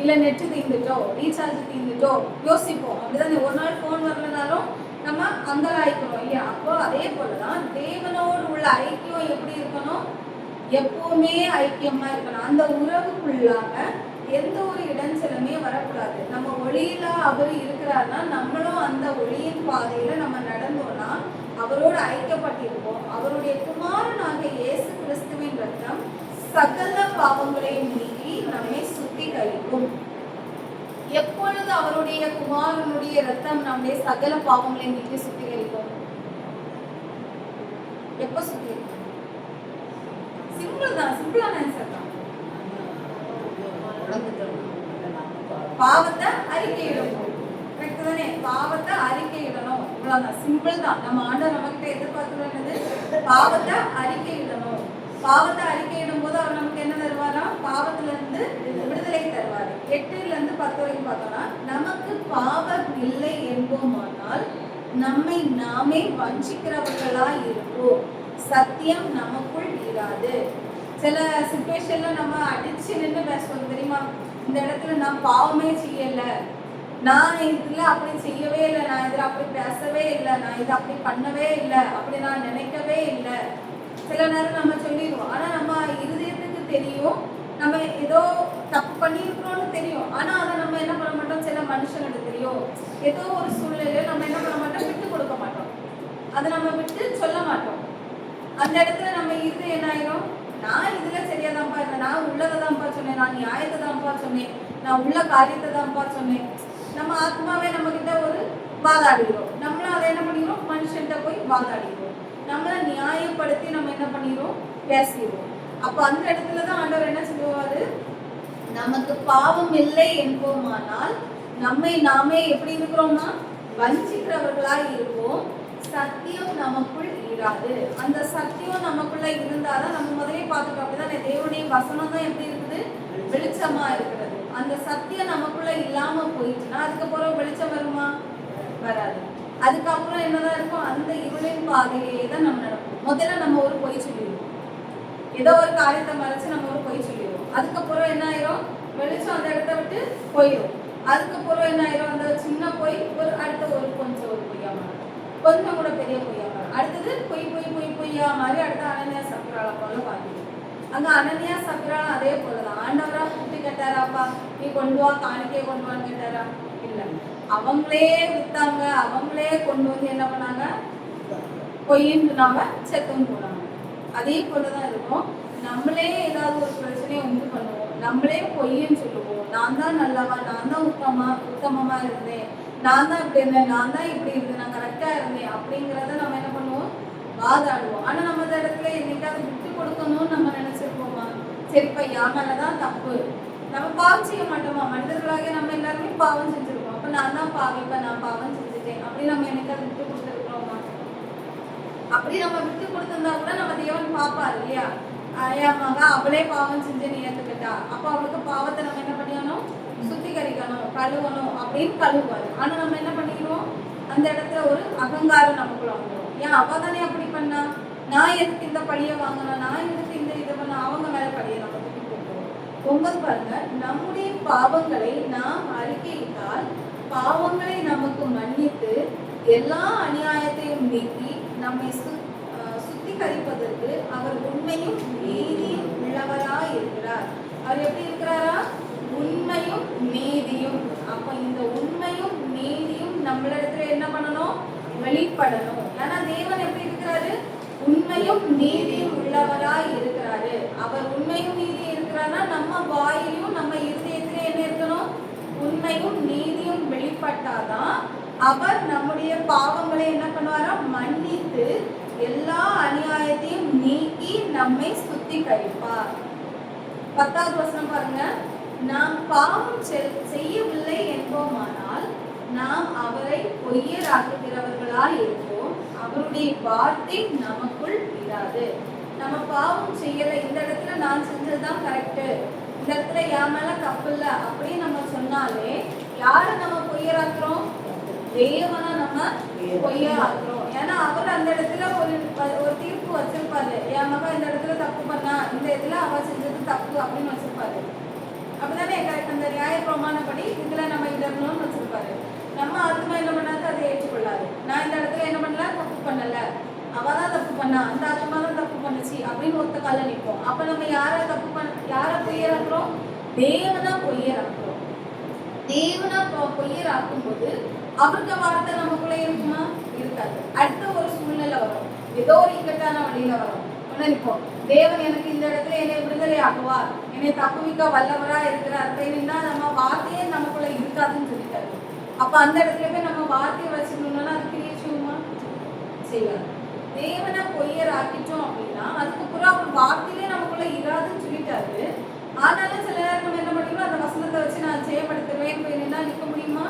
இல்ல நெட்டு தீர்ந்துட்டோ, ரீசார்ஜ் தீர்ந்துட்டோ யோசிப்போம். அப்படிதான் ஒரு நாள் போன் வரலனாலும் நம்ம அங்கலாய்க்கிறோம் இல்லையா? அப்போ அதே போலதான் தேவனோடு உள்ள ஐக்கியம் எப்படி இருக்கணும்? எப்பவுமே ஐக்கியமா இருக்கணும். அந்த உறவுக்குள்ளாக எந்த ஒரு இடைஞ்சலுமே வரக்கூடாது. நம்ம ஒளியில அவர் இருக்கிறாருன்னா நம்மளும் அந்த ஒளியின் பாதையில நம்ம நடந்தோம்னா அவரோடு ஐக்கியப்பட்டிருப்போம். அவருடைய குமாரனாக இயேசு கிறிஸ்துவின் ரத்தம் சகல பாவங்களையும் நீக்கி நம்மை சுத்திகரிக்கும். எப்பொழுது அவருடைய குமாரனுடைய ரத்தம் நம்முடைய சகல பாவங்களையும் நீக்கி சுத்திகரிக்கும்? எப்ப சுத்திகரிக்கணும்? சிம்பிள் தான், சிம்பிளான ஆன்சர் தான். பாவத்தை அறிக்கையிடணும். கரெக்ட் தானே? பாவத்தை அறிக்கையிடணும். இவ்வளவுதான், சிம்பிள் தான். நம்ம ஆண்டவர் நமக்கிட்ட எதிர்பார்க்கிறது என்னது? பாவத்தை அறிக்கையிடணும். பாவத்தை அறிக்கையிடும் போது அவர் நமக்கு என்ன தருவாரா? பாவத்துல இருந்து விடுதலை தருவாரு. 8-10 வரைக்கும் பார்த்தோம்னா, நமக்கு பாவம் இல்லை என்போமானால் நம்மை நாமே வஞ்சிக்கிறவர்களா இருப்போம், சத்தியம் நமக்குள் இராது. சில சிச்சுவேஷன்ல நம்ம அடிச்சு நின்று பேசுவோம் தெரியுமா? இந்த இடத்துல நான் பாவமே செய்யல, நான் இதுல அப்படி செய்யவே இல்லை, நான் இதுல அப்படி பேசவே இல்லை, நான் இதை அப்படி பண்ணவே இல்லை, அப்படி நான் நினைக்கவே இல்லை. சில நேரம் நம்ம சொல்லிடுவோம். ஆனா நம்ம இருதயத்துக்கு தெரியும் நம்ம ஏதோ தப்பு பண்ணியிருக்கிறோம்னு தெரியும். ஆனா அதை நம்ம என்ன பண்ண மாட்டோம்? சில மனுஷங்களுக்கு தெரியும், ஏதோ ஒரு சூழ்நிலையில நம்ம என்ன பண்ண மாட்டோம்? விட்டு கொடுக்க மாட்டோம், அதை நம்ம விட்டு சொல்ல மாட்டோம். அந்த இடத்துல நம்ம இருதயம் என்ன ஆயிரும்? நான் இதுல சரியாதான்ப்பா இருந்தேன், நான் உள்ளதை தான்ப்பா சொன்னேன், நான் நியாயத்தை தான்ப்பா சொன்னேன், நான் உள்ள காரியத்தை தான்ப்பா சொன்னேன். நம்ம ஆத்மாவே நம்ம கிட்ட ஒரு வாதாடுகிறோம். நம்மளும் அதை என்ன பண்ணிடுறோம்? மனுஷன்கிட்ட போய் வாதாடுகிறோம். நம்மளை நியாயப்படுத்தி நம்ம என்ன பண்ணிடுறோம்? பேசிடுவோம். அப்ப அந்த இடத்துலதான் ஆண்டவர் என்ன சொல்லுவாரு? நமக்கு பாவம் இல்லை என்போமானால் நம்மை நாமே எப்படி இருக்கிறோம்னா வஞ்சிக்கிறவர்களாய் இருப்போம், சத்தியம் நமக்குள் இராது. அந்த சத்தியம் நமக்குள்ள இருந்தாதான், நம்ம முதலே பார்த்துட்டோம் அப்படிதான், தேவனுடைய வசனம் தான் எப்படி இருக்குது? வெளிச்சமா இருக்கிறது. அந்த சத்தியம் நமக்குள்ள இல்லாம போயிடுச்சுன்னா அதுக்கப்புறம் வெளிச்சம் வருமா? வராது. அதுக்கப்புறம் என்னதான் இருக்கும்? அந்த இருளின் பாதையிலேயே தான் நம்ம நடப்போம். முதல்ல நம்ம ஒரு பொய் சொல்லிடுவோம், ஏதோ ஒரு காரியத்தை மறைச்சு நம்ம ஒரு பொய் சொல்லிடுவோம். அதுக்கப்புறம் என்ன ஆயிரும்? வெளிச்சம் அந்த இடத்த விட்டு போயிடும். அதுக்கப்புறம் என்ன ஆயிரும்? அந்த சின்ன பொய் ஒரு அடுத்த ஒரு கொஞ்சம் ஒரு பொய்யா மாறும், கொஞ்சம் கூட பெரிய பொய்யா மாறும். அடுத்தது பொய்யா மாறி அடுத்த அனனியா சப்ரால போல பார்த்துடும். அங்க அனனியா சப்ரால அதே போலதான். ஆண்டவரா கூட்டி கேட்டாராப்பா, நீ கொண்டு வா, காணிக்கையை கொண்டு வான்னு கேட்டாரா? இல்ல, அவங்களே வித்தாங்க, அவங்களே கொண்டு வந்து என்ன பண்ணாங்க? பொய்ன்னு சொன்னாங்க, செத்துன்னு போனாங்க. அதே போலதான் இருக்கும். நம்மளே ஏதாவது ஒரு பிரச்சனையை உண்டு பண்ணுவோம், நம்மளே பொய்ன்னு சொல்லுவோம். நான் தான் நல்லவா, நான் தான் உத்தமமா இருந்தேன், நான் தான் இப்படி இருந்தேன், நான் தான் இப்படி இருந்தேன், நான் கரெக்டா இருந்தேன் அப்படிங்கிறத நம்ம என்ன பண்ணுவோம்? வாதாடுவோம். ஆனா நம்ம அந்த இடத்துல என்னைக்காவது விட்டு கொடுக்கணும்னு நம்ம நினைச்சிருப்போமா? சரிப்பா, என் மேலதான் தப்பு. நம்ம பாவம் செய்ய மாட்டோமா? மனிதர்களாக நம்ம எல்லாருமே பாவம் செஞ்சிருக்கோம். அப்ப நான் தான் பாவிப்பா, நான் பாவம் செஞ்சுட்டேன் அப்படி நம்ம என்னைக்காவது விட்டு கொடுத்துருக்கிறோமா? அப்படி நம்ம விட்டு கொடுத்திருந்தா கூட நம்ம தேவன் பாப்பாரு இல்லையா? என் மகா அவளே பாவம் செஞ்சு நீ ஏத்துக்கிட்டா, அப்ப அவளுக்கு பாவத்தை நம்ம என்ன பண்ணிக்கணும்? சுத்திகரிக்கணும், கழுவணும் அப்படின்னு கழுவுவாரு. ஆனா நம்ம என்ன பண்ணிக்கிறோம்? அந்த இடத்துல ஒரு அகங்காரம் நமக்குள்ள வந்துடும். ஏன் அவ தானே அப்படி பண்ணா, நான் எதுக்கு இந்த பழியை வாங்கணும், நான் எதுக்கு இந்த இதை பண்ண, அவங்க மேல பழியை நம்ம தூக்கி போட்டுருவோம். பொங்கல் பாருங்க, நம்முடைய பாவங்களை நாம் அறிக்கையிட்டால் பாவங்களை நமக்கு மன்னித்து எல்லா அநியாயத்தையும் நீக்கி நம்மை சுத்திகரிப்பதற்கு அவர் உண்மையும் நீதியும் உள்ளவராய் இருக்கிறார். அவர் எப்படி இருக்கிறாரா? உண்மையும் நீதியும். அப்ப இந்த உண்மையும் நீதியும் நம்மளிடத்துல என்ன பண்ணணும்? வெளிப்படணும். ஏன்னா தேவன் எப்படி இருக்கிறாரு? உண்மையும் நீதியும் உள்ளவராய் இருக்கிறாரு. அவர் உண்மையும் நீதியும் இருக்கிறாருன்னா நம்ம வாயிலும் நம்ம இருதயத்திலே என்ன இருக்கணும்? உண்மையும் நீதியும் வெளிப்பட்டாதான் அவர் நம்முடைய பாவங்களை என்ன பண்ணுவாரா? மன்னித்து எல்லா அநியாயத்தையும் நீக்கி நம்மை சுத்திகரிப்பார். 10வது வசனம் பாருங்க. நாம் பாவம் செய்யவில்லை என்போமானால் நாம் அவரை பொய்யராக்குகிறவர்களாய் இருப்போம், அவருடைய வார்த்தை நமக்குள் இராது. நம்ம பாவம் செய்யலை, இந்த இடத்துல நான் செஞ்சதுதான் கரெக்டு, இந்த இடத்துல என் மேல தப்பு இல்லை அப்படின்னு நம்ம சொன்னாலே யாரை நம்ம பொய்யராக்குறோம்? தேவனை நம்ம பொய்யராக்குறோம். ஏன்னா அவர் அந்த இடத்துல ஒரு தீர்ப்பு வச்சிருப்பாரு. என் மகன் இந்த இடத்துல தப்பு பண்ணா, இந்த இடத்துல அவ செஞ்சது தப்பு அப்படின்னு வச்சிருப்பாரு. அப்படிதானே? அந்த நியாய பிரமாணப்படி இதுல நம்ம இடணும்னு வச்சிருப்பாரு. நம்ம ஆத்மா என்ன பண்ணாது? அதை ஏற்றுக்கொள்ளாது. நான் இந்த இடத்துல என்ன பண்ணல, தப்பு பண்ணல, அவதான் தப்பு பண்ணா, அந்த ஆத்மா தான் தப்பு பண்ணுச்சு அப்படின்னு ஒத்த கால நிற்போம். அப்ப நம்ம யாரை பொய்யராக்குறோம்? தேவனா பொய்யராக்குறோம். தேவனா பொய்யராக்கும் போது அவருக்கு வார்த்தை நமக்குள்ள இருக்குமா? இருக்காது. அடுத்த ஒரு சூழ்நிலை வரும், ஏதோ ஒரு இக்கட்டான வழியில வரும். நினைப்போம், தேவன் எனக்கு இந்த இடத்துல என்னை விடுதலை ஆக்குவார், என்னை தப்புவிக்க வல்லவரா இருக்கிறார் அப்படின்னா நம்ம வார்த்தையே நமக்குள்ள இருக்காதுன்னு சொல்லிட்டாரு. அப்ப அந்த இடத்துல போய் நம்ம வார்த்தையை வச்சுக்கணும்னா அது கிரியை செய்யுமா? செய்யாது. தேவனை பொய்யர் ஆக்கிட்டோம் அப்படின்னா அதுக்கப்புறம் அவர் வார்த்தையிலே நமக்குள்ள இராதுன்னு சொல்லிட்டாரு. ஆனாலும் சில நேரம் நம்ம என்ன பண்ணிடுவோம், அந்த வசனத்தை வச்சு நான் ஜெயமெடுத்துருவேன் போய் நின்னா நிற்க முடியுமா?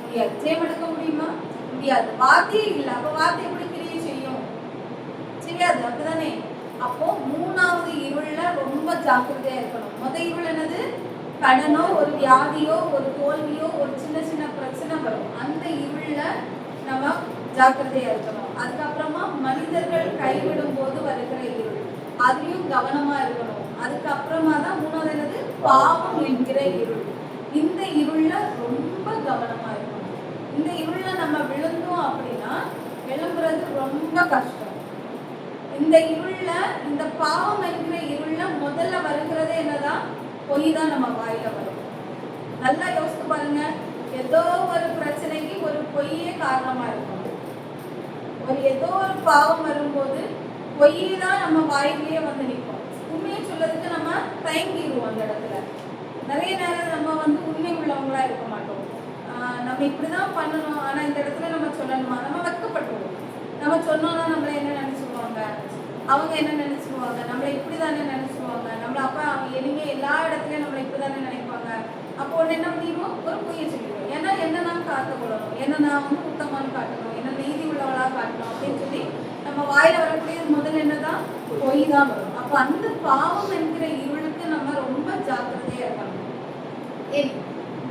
முடியாது. ஜெயமெடுக்க முடியுமா? முடியாது. வார்த்தையே இல்லை. அப்ப வார்த்தை எப்படி கிரியை செய்யும்? செய்யாது. அப்படிதானே? அப்போ மூணாவது இருள்ல ரொம்ப ஜாக்கிரதையா இருக்கணும். இருள் என்னது? கடனோ ஒரு வியாதியோ ஒரு தோல்வியோ ஒரு சின்ன சின்ன பிரச்சனை வரும். அந்த இருள்ல நம்ம ஜாக்கிரதையா இருக்கணும். அதுக்கப்புறமா மனிதர்கள் கைவிடும் போது வருகிற இருள், அதுலயும் கவனமா இருக்கணும். அதுக்கப்புறமா தான் மூணாவது என்னது? பாவம் என்கிற இருள். இந்த இருள்ல ரொம்ப கவனமா இருக்கணும். இந்த இருள்ல நம்ம விழுந்தோம் அப்படின்னா எழும்புறது ரொம்ப கஷ்டம். இந்த இருள்ல, இந்த பாவம் என்கிற இருள்ல முதல்ல வருகிறதே என்னதான்? பொய் தான் நம்ம வாயில வரும். நல்லா யோசித்து பாருங்க. ஏதோ ஒரு பிரச்சனைக்கு ஒரு பொய்யே காரணமா இருக்கும். ஏதோ ஒரு பாவம் வரும்போது பொய் தான் நம்ம வாயிலேயே வந்து நிற்போம். உண்மையை சொல்லதுக்கு நம்ம தயங்கிடுவோம். அந்த இடத்துல நிறைய நேரம் நம்ம உண்மை உள்ளவங்களா இருக்க மாட்டோம். நம்ம இப்படிதான் பண்ணணும், ஆனா இந்த இடத்துல நம்ம சொல்லணுமா? நம்ம வெட்கப்பட்டுருவோம். நம்ம சொன்னோம்னா நம்மள என்ன நினைச்சுக்குவாங்க, அவங்க என்ன நினைச்சுக்குவாங்க, நம்மளை இப்படிதானே நினைச்சுக்குவாங்க, நம்மள அப்ப அவங்க எளிமே எல்லா இடத்துலயும் நம்மளை இப்படிதானே நினைப்பாங்க. அப்போ ஒன்று என்ன பண்ணிடுவோம்? ஒரு பொய்யை சொல்லிடுவோம். ஏன்னா என்ன நான் காத்துக்கொள்ளணும், என்ன நான் உத்தமான்னு காட்டணும், என்ன நீதி உள்ளவளா காட்டணும் அப்படின்னு சொல்லி நம்ம வாயில வரக்கூடியது முதல்ல என்னதான்? பொய் தான் வரும். அப்ப அந்த பாவம் என்கிற இருளுக்கு நம்ம ரொம்ப ஜாக்கிரதையா இருக்கணும்.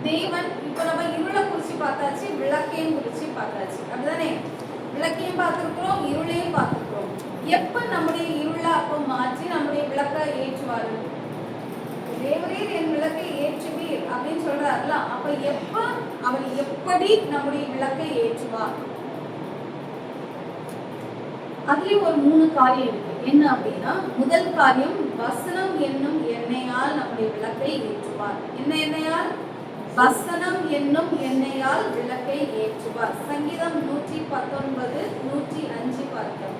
தேவன் இப்ப நம்ம இருளை குறிச்சு பார்த்தாச்சு, விளக்கையும் குறிச்சு பார்த்தாச்சு. அப்படிதானே? விளக்கையும் பார்த்திருக்கிறோம், இருளையும் பார்த்திருக்கிறோம். எப்ப நம்முடைய இருளை அப்ப மாற்றி நம்முடைய விளக்கை ஏற்றுவாரு? தேவரீர் என் விளக்கை ஏற்றுவீர் அப்படின்னு சொல்றாருல. அப்ப எப்ப அவர் எப்படி நம்முடைய விளக்கை ஏற்றுவார்? அதுலயும் ஒரு 3 காரியம் இருக்கு. என்ன அப்படின்னா, முதல் காரியம் வசனம் என்னும் எண்ணெயால் நம்முடைய விளக்கை ஏற்றுவார். என்ன எண்ணெயால்? வசனம் என்னும் எண்ணெயால் விளக்கை ஏற்றுவார். சங்கீதம் 119 105 பார்க்கிறோம்.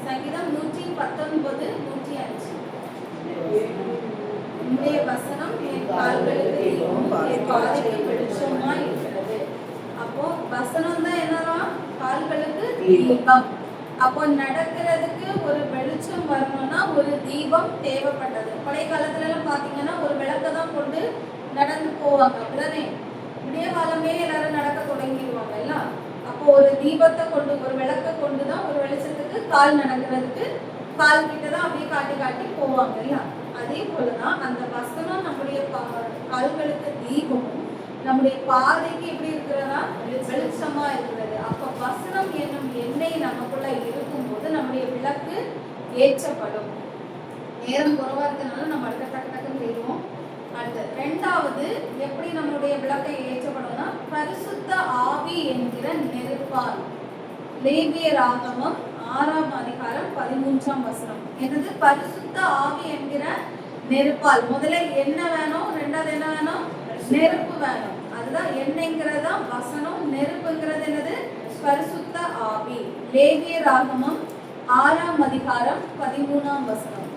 சங்கீதம் 119 105. உம்முடைய வசனம் என் கால்களுக்கு தீபமும் என் பாதைக்கு வெளிச்சமா இருக்கிறது. அப்போ வசனம் தான் என்னவா? கால்களுக்கு தீபம். அப்போ நடக்கிறதுக்கு ஒரு வெளிச்சம் வரணும்னா ஒரு தீபம் தேவைப்பட்டது. பழைய காலத்துல எல்லாம் பாத்தீங்கன்னா ஒரு விளக்க தான் கொண்டு நடந்து போவாங்க. அப்படிதானே? விடிய காலமே எல்லாரும் நடக்க தொடங்கிடுவாங்க எல்லாம். அப்போ ஒரு தீபத்தை கொண்டு, ஒரு விளக்க கொண்டு தான் ஒரு வெளிச்சத்துக்கு கால் நடக்கிறதுக்கு கால் கிட்டதான் அப்படியே காட்டி காட்டி போவாங்க எல்லாம். அதே போலதான் அந்த வசனம் நம்முடைய கால்களுக்கு தீபமும் நம்முடைய பாதைக்கு எப்படி இருக்கிறதா? வெளிச்சமா இருக்கிறது. அப்ப வசனம் என்னும் எண்ணெய் நமக்குள்ள இருக்கும்போது நம்முடைய விளக்கு ஏற்றப்படும். நேரம் குறைவா இருக்கிறதுனால நம்ம அடுத்த டக்கு டக்குன்னு செய்வோம். அடுத்து ரெண்டாவது எப்படி நம்மளுடைய விளக்கை ஏற்றப்படும்னா, பரிசுத்த ஆவி என்கிற நெருப்பால். லேவியராகமம் 6ஆம் அதிகாரம் 13ஆம் வசனம். என்னது? பரிசுத்த ஆவி என்கிற நெருப்பால். முதல்ல என்ன வேணும்? ரெண்டாவது என்ன வேணும்? நெருப்பு வேணும். அதுதான் எண்ணெய்ங்கிறதா வசனம், நெருப்புங்கிறது என்னது? பரிசுத்த ஆவி. லேவியராகமம் 6ஆம் அதிகாரம் 13ஆம் வசனம்.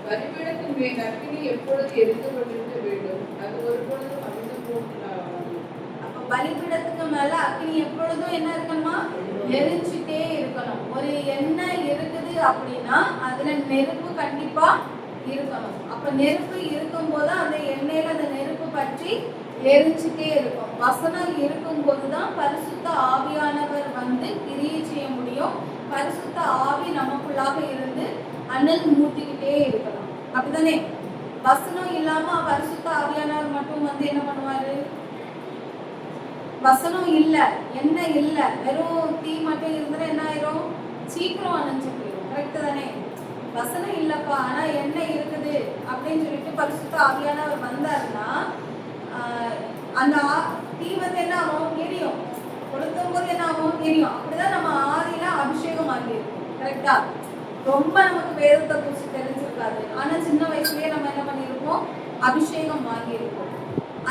பலிபீடத்தின் மேல் அக்கினி எப்பொழுது எரிந்து கொண்டிருக்க வேண்டும், அது ஒரு பொழுதும் அவிழ்ந்து போகக்கூடாது. அப்ப பலிபீடத்துக்கு மேல அக்கினி எப்பொழுதும் என்ன இருக்கணுமா? எரிஞ்சுட்டே இருக்கணும். ஒரு எண்ணெய் இருக்குது அப்படின்னா அதுல நெருப்பு கண்டிப்பா இருக்கணும். அப்ப நெருப்பு இருக்கும் போது அந்த எண்ணெயில அந்த நெருப்பு பற்றி எரிஞ்சுட்டே இருக்கும். வசனம் இருக்கும் போதுதான் பரிசுத்த ஆவியானவர் கிரியை செய்ய முடியும். பரிசுத்த ஆவி நமக்குள்ளாக இருந்து அனல் மூட்டிக்கிட்டே இருக்கணும். அப்படிதானே? வசனம் இல்லாம பரிசுத்த ஆவியானவர் மட்டும் என்ன பண்ணுவாரு? வசனம் இல்ல, எண்ணெய் இல்ல, வெறும் தீ மட்டும் இருந்தா என்ன ஆயிரும்? சீக்கிரம் அணைஞ்சு போயிடும். கரெக்ட் தானே? வசனம் இல்லப்பா ஆனா எண்ணெய் இருக்குது அப்படின்னு சொல்லிட்டு பரிசுத்த ஆவியானவர் வந்தாருன்னா அந்த தீ என்ன ஆகும்? எரியும். கொளுத்தும் போது என்ன ஆகும்? எரியும். அப்படிதான் நம்ம ஆதியில அபிஷேகம் ஆகியிருக்கும். கரெக்டா? ரொம்ப நமக்கு வேதத்தை குறித்து தெரிஞ்சிருக்காது. ஆனா சின்ன வயசுலயே நம்ம என்ன பண்ணிருப்போம்? அபிஷேகம் வாங்கியிருப்போம்.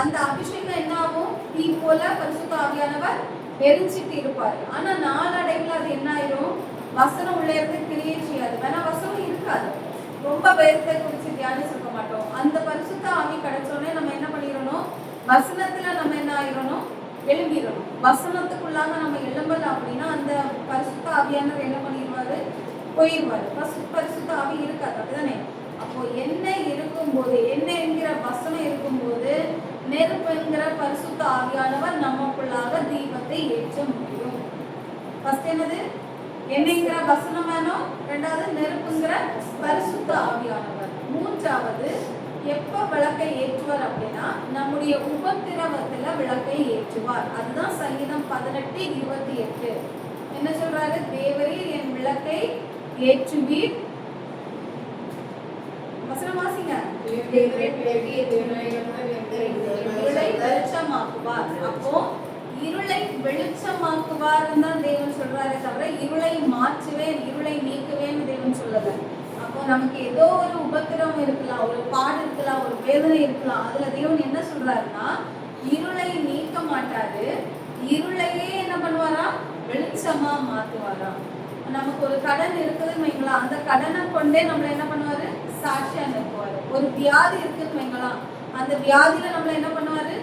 அந்த அபிஷேகம் என்ன ஆகும்? தீ போல பரிசுத்த ஆவியானவர் எரிஞ்சிட்டு இருப்பாரு. ஆனா நாளடைவில் அது என்ன ஆயிரும்? வசனம் உள்ள இருந்து கிரியை செய்யாது. வேணா வசனம் இருக்காது. ரொம்ப வேதத்தை குறித்து தியானிச்சிருக்க மாட்டோம். அந்த பரிசுத்த ஆவி கிடைச்சோடனே நம்ம என்ன பண்ணிடணும், வசனத்துல நம்ம என்ன ஆயிடணும், எழும்பிடணும். வசனத்துக்குள்ளாக நம்ம எழும்பல அப்படின்னா அந்த பரிசுத்த ஆவியானவர் என்ன பண்ணிடுவாரு, போயிடுவாரு. பரிசுத்த ஆவி இருக்காது, அப்படிதானே? அப்போ என்ன இருக்கும்போது, என்ன என்கிற வசனம் இருக்கும்போது நெருப்பு என்கிற பரிசுத்த ஆவியானவர் நமக்குள்ளாக தீபத்தை ஏற்ற முடியும். ஃபர்ஸ்ட் என்னது, என்னங்கிற வசனம் வேணும். ரெண்டாவது நெருப்புங்கிற பரிசுத்த ஆவியானவர். மூன்றாவது எப்ப விளக்கை ஏற்றுவார் அப்படின்னா நம்முடைய உபத்திரவத்துல விளக்கை ஏற்றுவார். அதுதான் சங்கீதம் 18:28 என்ன சொல்றாரு, தேவரீர் என் விளக்கை ஏற்றுவீர். வசனம் வாசிங்க. இருளை வெளிச்சமாக்குவார். அப்போ இருளை வெளிச்சமாக்குவார் தான் தேவன் சொல்றாரே தவிர இருளை மாற்றுவேன், இருளை நீக்குவேன்னு தேவன் சொல்லல. அப்போ நமக்கு ஏதோ ஒரு உபத்திரம் இருக்கலாம், ஒரு பாடு இருக்கலாம், ஒரு வேதனை இருக்கலாம். அதுல தேவன் என்ன சொல்றாருன்னா இருளை நீக்க மாட்டாரு, இருளையே என்ன பண்ணுவாரா, வெளிச்சமா மாத்துவாரா. நமக்கு ஒரு கடன் இருக்குதுன்னு வைங்களா, அந்த கடனை கொண்டே நம்மள என்ன பண்ணுவாரு, சாட்சியா நிறுத்துவாரு. ஒரு வியாதி இருக்குன்னு வைங்களா, அந்த வியாதியில நம்மள என்ன பண்ணுவாரு,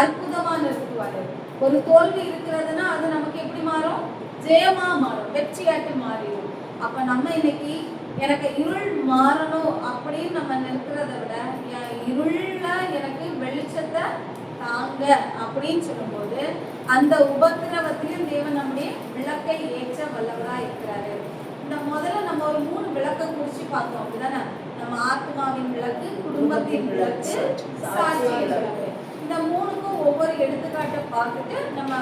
அற்புதமா நிறுத்துவாரு. ஒரு தோல்வி இருக்கிறதுனா அது நமக்கு எப்படி மாறும், ஜெயமா மாறும், வெற்றியாட்டு மாறிடும். அப்ப நம்ம இன்னைக்கு எனக்கு இருள் மாறணும் அப்படின்னு நம்ம நிற்கிறத விட இருள்ல எனக்கு வெளிச்சத்தை தாங்க அப்படின்னு சொல்லும்போது அந்த உபத்திரவத்திலும் தேவன் நம்முடைய விளக்கை ஏற்ற வல்லவரா இருக்கிறாரு. இந்த முதல்ல நம்ம ஒரு 3 விளக்கை குறிச்சு பார்த்தோம், அப்படிதானே? நம்ம ஆத்மாவின் விளக்கு, குடும்பத்தின் விளக்கு, சாட்சியின் விளக்கு. இந்த 3க்கும் ஒவ்வொரு எடுத்துக்காட்டை பார்த்துட்டு நம்ம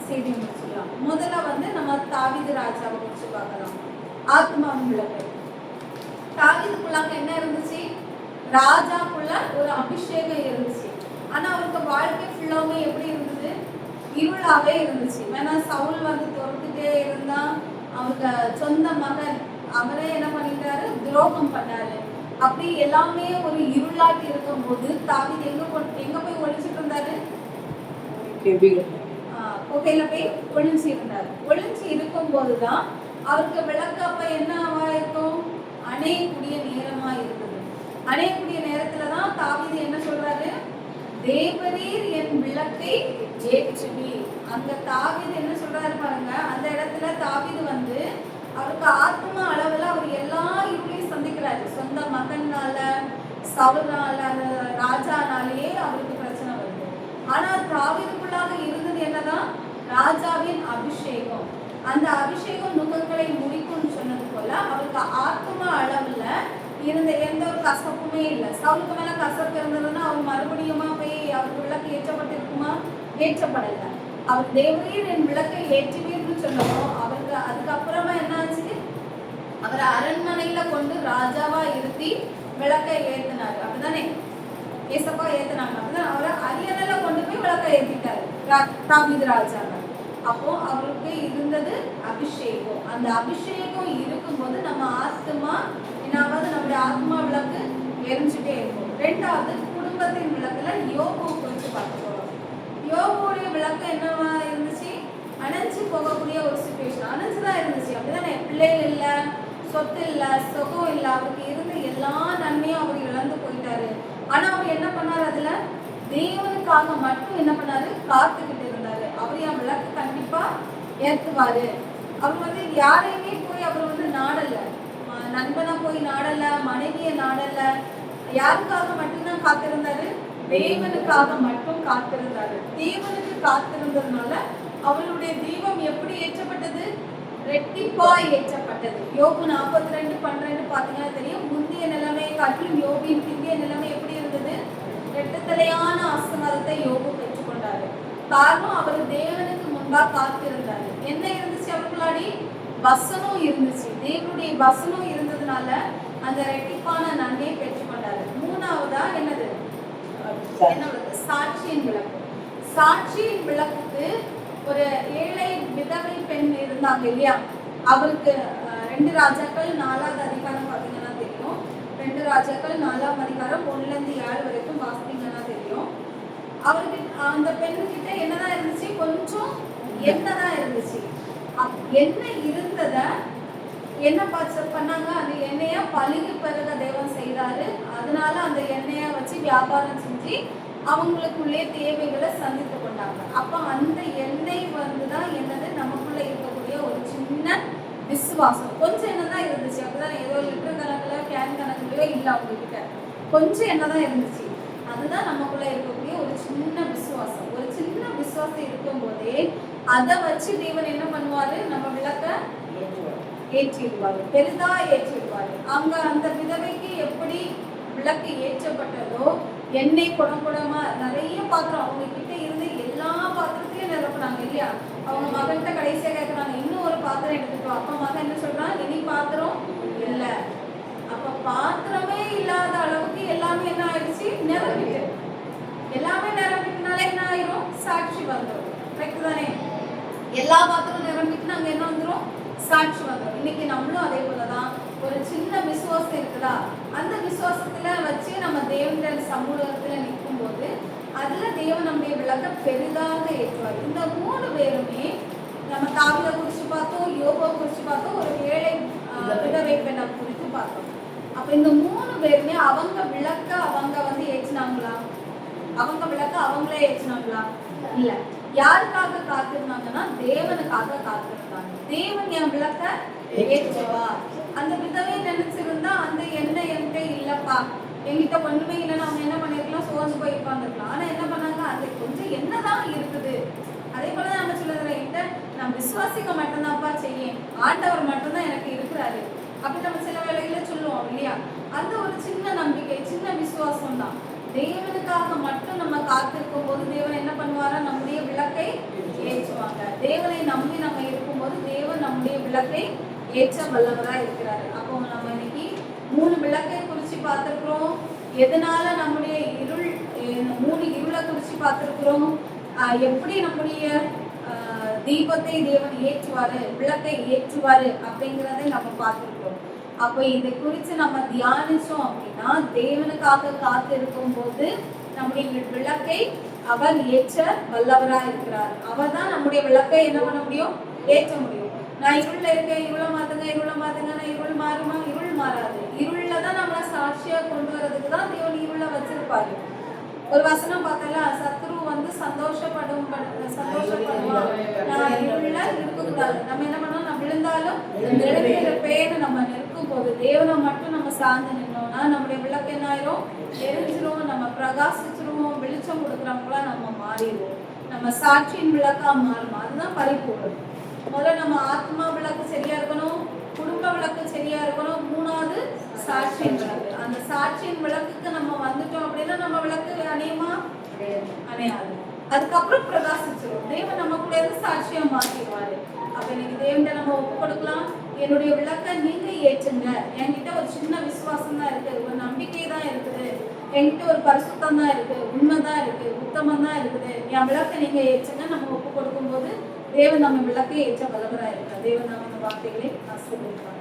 செய்தி முடிச்சுக்கலாம். முதல்ல நம்ம தாவீது ராஜாவை குறிச்சு பார்க்கலாம். ஆத்மாவின் விளக்கு. தாவீதுக்குள்ளாக என்ன இருந்துச்சு, ராஜாக்குள்ள ஒரு அபிஷேகம் இருந்துச்சு. ஆனா அவருக்கு வாழ்க்கை ஃபுல்லாமே எப்படி இருந்தது, இருளாவே இருந்துச்சு. ஏன்னா சவுல் துரத்துட்டே இருந்தா, அவருக்கு சொந்த மகன் அவரே என்ன பண்ணிட்டாரு, துரோகம் பண்ணாரு. அப்படி எல்லாமே ஒரு இருளாட்டி இருக்கும் போது தாவீது எங்க போய் ஒளிச்சுட்டு இருந்தாரு, குகையில போய் ஒளிஞ்சு இருந்தாரு. ஒளிஞ்சு இருக்கும் போதுதான் அவருக்கு விளக்கு அப்ப என்ன இருக்கும், அணையக்கூடிய நேரமா இருந்தது. அணையக்கூடிய நேரத்துலதான் தாவீது என்ன சொல்றாரு, தேவரீர் என் விளக்கை ஏற்றுவீர். அங்க தாவீது என்ன சொல்றாரு பாருங்க, அந்த இடத்துல தாவீது அவருக்கு ஆத்மா அளவுல அவர் எல்லா இருளையும் சந்திக்கிறாரு. சொந்த மகனால, சவுலால, ராஜானாலேயே அவருக்கு பிரச்சனை வருது. ஆனா தாவீதுக்குள்ளாக இருந்தது என்னதான், ராஜாவின் அபிஷேகம். அந்த அபிஷேகம் நுகங்களை முடிக்கும்னு சொன்னது போல அவருக்கு ஆத்மா அளவுல இருந்த எந்த ஒரு கசப்புமே இல்லை. சவுலுக்கு மேல கசப்பு இருந்ததுன்னா அவர் மறுபடியுமா போய் அவருக்கு விளக்கு ஏற்றப்பட்டிருக்குமா, ஏற்றப்படலை. அவர் தேவரீர் என் விளக்கை ஏற்றுவீர்னு சொல்லணும். அவருக்கு அதுக்கப்புறமா என்ன ஆச்சு, அவர் அரண்மனையில கொண்டு ராஜாவா இருத்தி விளக்கை ஏத்தினாரு, அப்படிதானே? ஏசப்பா ஏத்தினாங்க, அப்படிதான். அவரை அரியணையில கொண்டு போய் விளக்கை ஏத்திட்டாரு தாவீது ராஜாவை. அப்போ அவருக்கு இருந்தது அபிஷேகம். அந்த அபிஷேகம் இருக்கும்போது நம்ம ஆத்மா என்னாவது, நம்முடைய ஆத்மா விளக்கு எரிஞ்சுட்டே இருக்கும். ரெண்டாவது குடும்பத்தின் விளக்குல யோபு குறித்து பார்க்க போறோம். யோபுடைய விளக்கு என்னவா இருந்துச்சு, அணைஞ்சு போகக்கூடிய ஒரு சிச்சுவேஷன். அணைஞ்சுதான் இருந்துச்சு, அப்படிதானே? பிள்ளைகள் இல்ல, சொத்து இல்ல, சுகம் இல்ல, அவருக்கு இருந்த எல்லா நன்மையும் அவர் இழந்து போயிட்டாரு. ஆனா அவர் என்ன பண்ணாரு, அதுல தேவனுக்காக மட்டும் என்ன பண்ணாரு, காத்துக்கிட்டு இருந்தாரு. அவர் என் விளக்கு கண்டிப்பா ஏற்றுவாரு. அவர் யாரையுமே போய் அவர் நாடல, நண்பனா போய் நாடல, மனைவியை நாடல, யாருக்காக மட்டும்தான் காத்திருந்தாரு, தேவனுக்காக மட்டும் காத்திருந்தாரு. தேவனுக்கு காத்திருந்ததுனால அவளுடைய தீபம் எப்படி ஏற்றப்பட்டது, ரெட்டிப்பா ஏற்றப்பட்டது. யோபு 42:12 பாத்தீங்கன்னா தெரியும். முந்தைய நிலைமையை காட்டிலும் யோபின் பிந்திய நிலைமை எப்படி இருந்தது, ரெட்டத்தலையான ஆசீர்வாதத்தை யோபு பெற்றுக்கொண்டாரு. காரணம் அவர் தேவனுக்கு முன்பா காத்திருந்தாரு. என்ன இருந்துச்சு அவர்களாடி, வசனம் இருந்துச்சு. தேவனுடைய வசனம் இருந்ததுனால அந்த ரெட்டிப்பான நன்மையை பெற்றுக்கொண்டாரு. மூணாவதா என்னது, சாட்சியின் விளக்கு. சாட்சியின் விளக்குக்கு ஒரு ஏழை விதவை பெண் இருந்தாங்க இல்லையா, அவருக்கு 2 ராஜாக்கள் 4வது அதிகாரம் பாத்தீங்கன்னா தெரியும். 2 ராஜாக்கள் 4ஆம் அதிகாரம் 1-7 வரைக்கும் வாசித்தீங்கன்னா தெரியும். அவருக்கு அந்த பெண்ணுகிட்ட என்னதான் இருந்துச்சு, கொஞ்சம் எண்ணெய் தான் இருந்துச்சு. எண்ணெய் இருந்தத என்ன பண்ணாங்க, அந்த எண்ணெயை பழுகி பெருக தேவன் செய்தாரு. அதனால அந்த எண்ணெயை வச்சு வியாபாரம் செஞ்சு அவங்களுக்குள்ளே தேவைகளை சந்தித்து கொண்டாங்க. அப்ப அந்த எண்ணெய் வந்துதான் என்னது, நமக்குள்ள இருக்கக்கூடிய ஒரு சின்ன விசுவாசம். கொஞ்சம் என்னதான் இருந்துச்சு, அப்படிதான் ஏதோ லிட்டர் கணக்குல கேன் கணக்குலயோ இல்ல, அவங்க கிட்ட கொஞ்சம் என்னதான் இருந்துச்சு. அதுதான் நமக்குள்ள இருக்கக்கூடிய ஒரு சின்ன விசுவாசம். ஒரு சின்ன விசுவாசம் இருக்கும் போதே அதை வச்சு தேவன் என்ன பண்ணுவாரு, நம்ம விளக்க ஏற்றிடுவாரு, பெரிதா ஏற்றிடுவாரு. அவங்க அந்த விதவைக்கு எப்படி விளக்கு ஏற்றப்பட்டதோ, எண்ணெய் குடம் குடமா நிறைய பாத்திரம் அவங்க கிட்ட இருந்து எல்லா பாத்திரத்தையும் நிரப்புனாங்க இல்லையா. அவங்க மகன்கிட்ட கடைசியா கேட்கறாங்க, இன்னும் ஒரு பாத்திரம் எடுத்துட்டோம். அப்ப மகன் என்ன சொல்றான், இனி பாத்திரம் இல்ல. அப்ப பாத்திரமே இல்லாத அளவுக்கு எல்லாமே என்ன ஆயிடுச்சு, நிரம்பிட்டு. எல்லாமே நிரம்பிட்டுனால என்ன ஆயிரும், சாட்சி வந்துடும். கரெக்ட் தானே? எல்லா பாத்திரம் நிரம்பிட்டு நாங்க என்ன வந்துடும், சாட்சி வந்துடும். இன்னைக்கு நம்மளும் அதே போலதான் ஒரு சின்ன விசுவாசம் இருக்குதா, அந்த விசுவாசத்துல வச்சு நம்ம தேவனுடைய சமூகத்துல நிற்கும் போது அதுல தேவன் நம்முடைய விளக்க பெரிதாக ஏற்றுவார். இந்த 3 பேருமே நம்ம தாவீதை குறிச்சு பார்த்தோம், யோபை குறிச்சு பார்த்தோம், ஒரு ஏழை விதவை பெண்ணை குறித்து பார்த்தோம். அப்ப இந்த 3 பேருமே அவங்க விளக்க அவங்க வந்து ஏற்றினாங்களா, அவங்க விளக்க அவங்களே ஏற்றினாங்களா? இல்ல. யாருக்காக காத்திருந்தாங்கன்னா தேவனுக்காக காத்திருந்தாங்க. தேவன் என் விளக்க ஏற்றுவா. அந்த விதவை நினைச்சிருந்தா அந்த எண்ணெய் என்கிட்ட இல்லப்பா, என்கிட்ட ஒண்ணுமே இல்லைன்னா அவங்க என்ன பண்ணிருக்கலாம், சோர்ந்து போய் உட்காந்துருக்கலாம். ஆனா என்ன பண்ணாங்க, அது கொஞ்சம் என்னதான் இருக்குது. அதே போலதான் நம்ம சொல்லுறேன், என்கிட்ட நான் விசுவாசிக்க மட்டும்தான்ப்பா செய்யேன், ஆண்டவர் மட்டும்தான் எனக்கு இருக்கிறாரு அப்படி நம்ம சில வேளைகளை சொல்லுவோம் இல்லையா. அந்த ஒரு சின்ன நம்பிக்கை, சின்ன விசுவாசம் தான். தேவனுக்காக மட்டும் நம்ம காத்திருக்கும் போது தேவன் என்ன பண்ணுவாரா, நம்முடைய விளக்கை ஏற்றுவாங்க. தேவனை நம்பி நம்ம இருக்கும்போது தேவன் நம்முடைய விளக்கை ஏற்ற வல்லவரா இருக்கிறாரு. அப்போ நம்ம இன்னைக்கு 3 விளக்கை குறிச்சு பார்த்திருக்கிறோம். எதனால நம்முடைய 3 இருளை குறிச்சு பார்த்திருக்கிறோம். எப்படி நம்முடைய தீபத்தை தேவன் ஏற்றுவாரு, விளக்கை ஏற்றுவாரு அப்படிங்கிறதை நம்ம பார்த்திருக்கிறோம். அப்ப இதை குறித்து நம்ம தியானிச்சோம் அப்படின்னா, தேவனுக்காக காத்து இருக்கும் போது நம்முடைய விளக்கை அவர் ஏற்ற வல்லவரா இருக்கிறார். அவர் தான் நம்முடைய விளக்கை என்ன பண்ண முடியும், ஏற்ற முடியும். நான் இருள்ல இருக்கேன், இருளை மாத்துங்க, இருளை மாத்துங்க, நான் இருள் மாறுமா, இருள் மாறாது. இருள்ல தான் நம்மளை சாட்சியா கொண்டு வர்றதுக்கு தான் தேவன் இருள வச்சிருப்பாரு. ஒரு வசனம் பார்த்தல, சத்ரு வந்து சந்தோஷப்படுவான், நான் இருள்ல இருக்கக்கூடாது. நம்ம என்ன பண்ணோம், நம்ம விழுந்தாலும் எழுந்திருப்பேன்னு நம்ம நிற்கும் போது தேவனை மட்டும் நம்ம சார்ந்து நின்னோம்னா நம்முடைய விளக்கு என்ன ஆயிரும், எரிஞ்சிரும், நம்ம பிரகாசிச்சிருவோம், வெளிச்சம் கொடுக்குறவங்களா நம்ம மாறிடுவோம், நம்ம சாட்சியின் விளக்கா மாறும். அதுதான் பரிபூரணம். முதல்ல நம்ம ஆத்மா விளக்கு சரியா இருக்கணும், குடும்ப விளக்கு சரியா இருக்கணும், 3வது சாட்சியின் விளக்கு. அந்த சாட்சியின் விளக்குக்கு நம்ம வந்துட்டோம் அப்படின்னா நம்ம விளக்கு அணையாது. அதுக்கப்புறம் பிரகாசிச்சிடும். தேவன் நமக்குள்ள இருந்து சாட்சியா மாற்றிடுவாரு. அப்ப இன்னைக்கு தேவன்கிட்ட நம்ம ஒப்பு கொடுக்கலாம், என்னுடைய விளக்கை நீங்க ஏற்றுங்க. என்கிட்ட ஒரு சின்ன விசுவாசம் தான் இருக்கு, ஒரு நம்பிக்கை தான் இருக்குது, என்கிட்ட ஒரு பரிசுத்தம் தான் இருக்கு, உண்மைதான் இருக்கு, உத்தமம் தான் இருக்குது, என் விளக்கை நீங்க ஏற்றுங்க. நம்ம ஒப்பு கொடுக்கும் போது தேவன் நம்ம விளக்கை ஏற்ற வல்லவராக இருக்கிறார். தேவன் நம்ம இந்த வார்த்தைகளை ஆசீர்வதிப்பார்.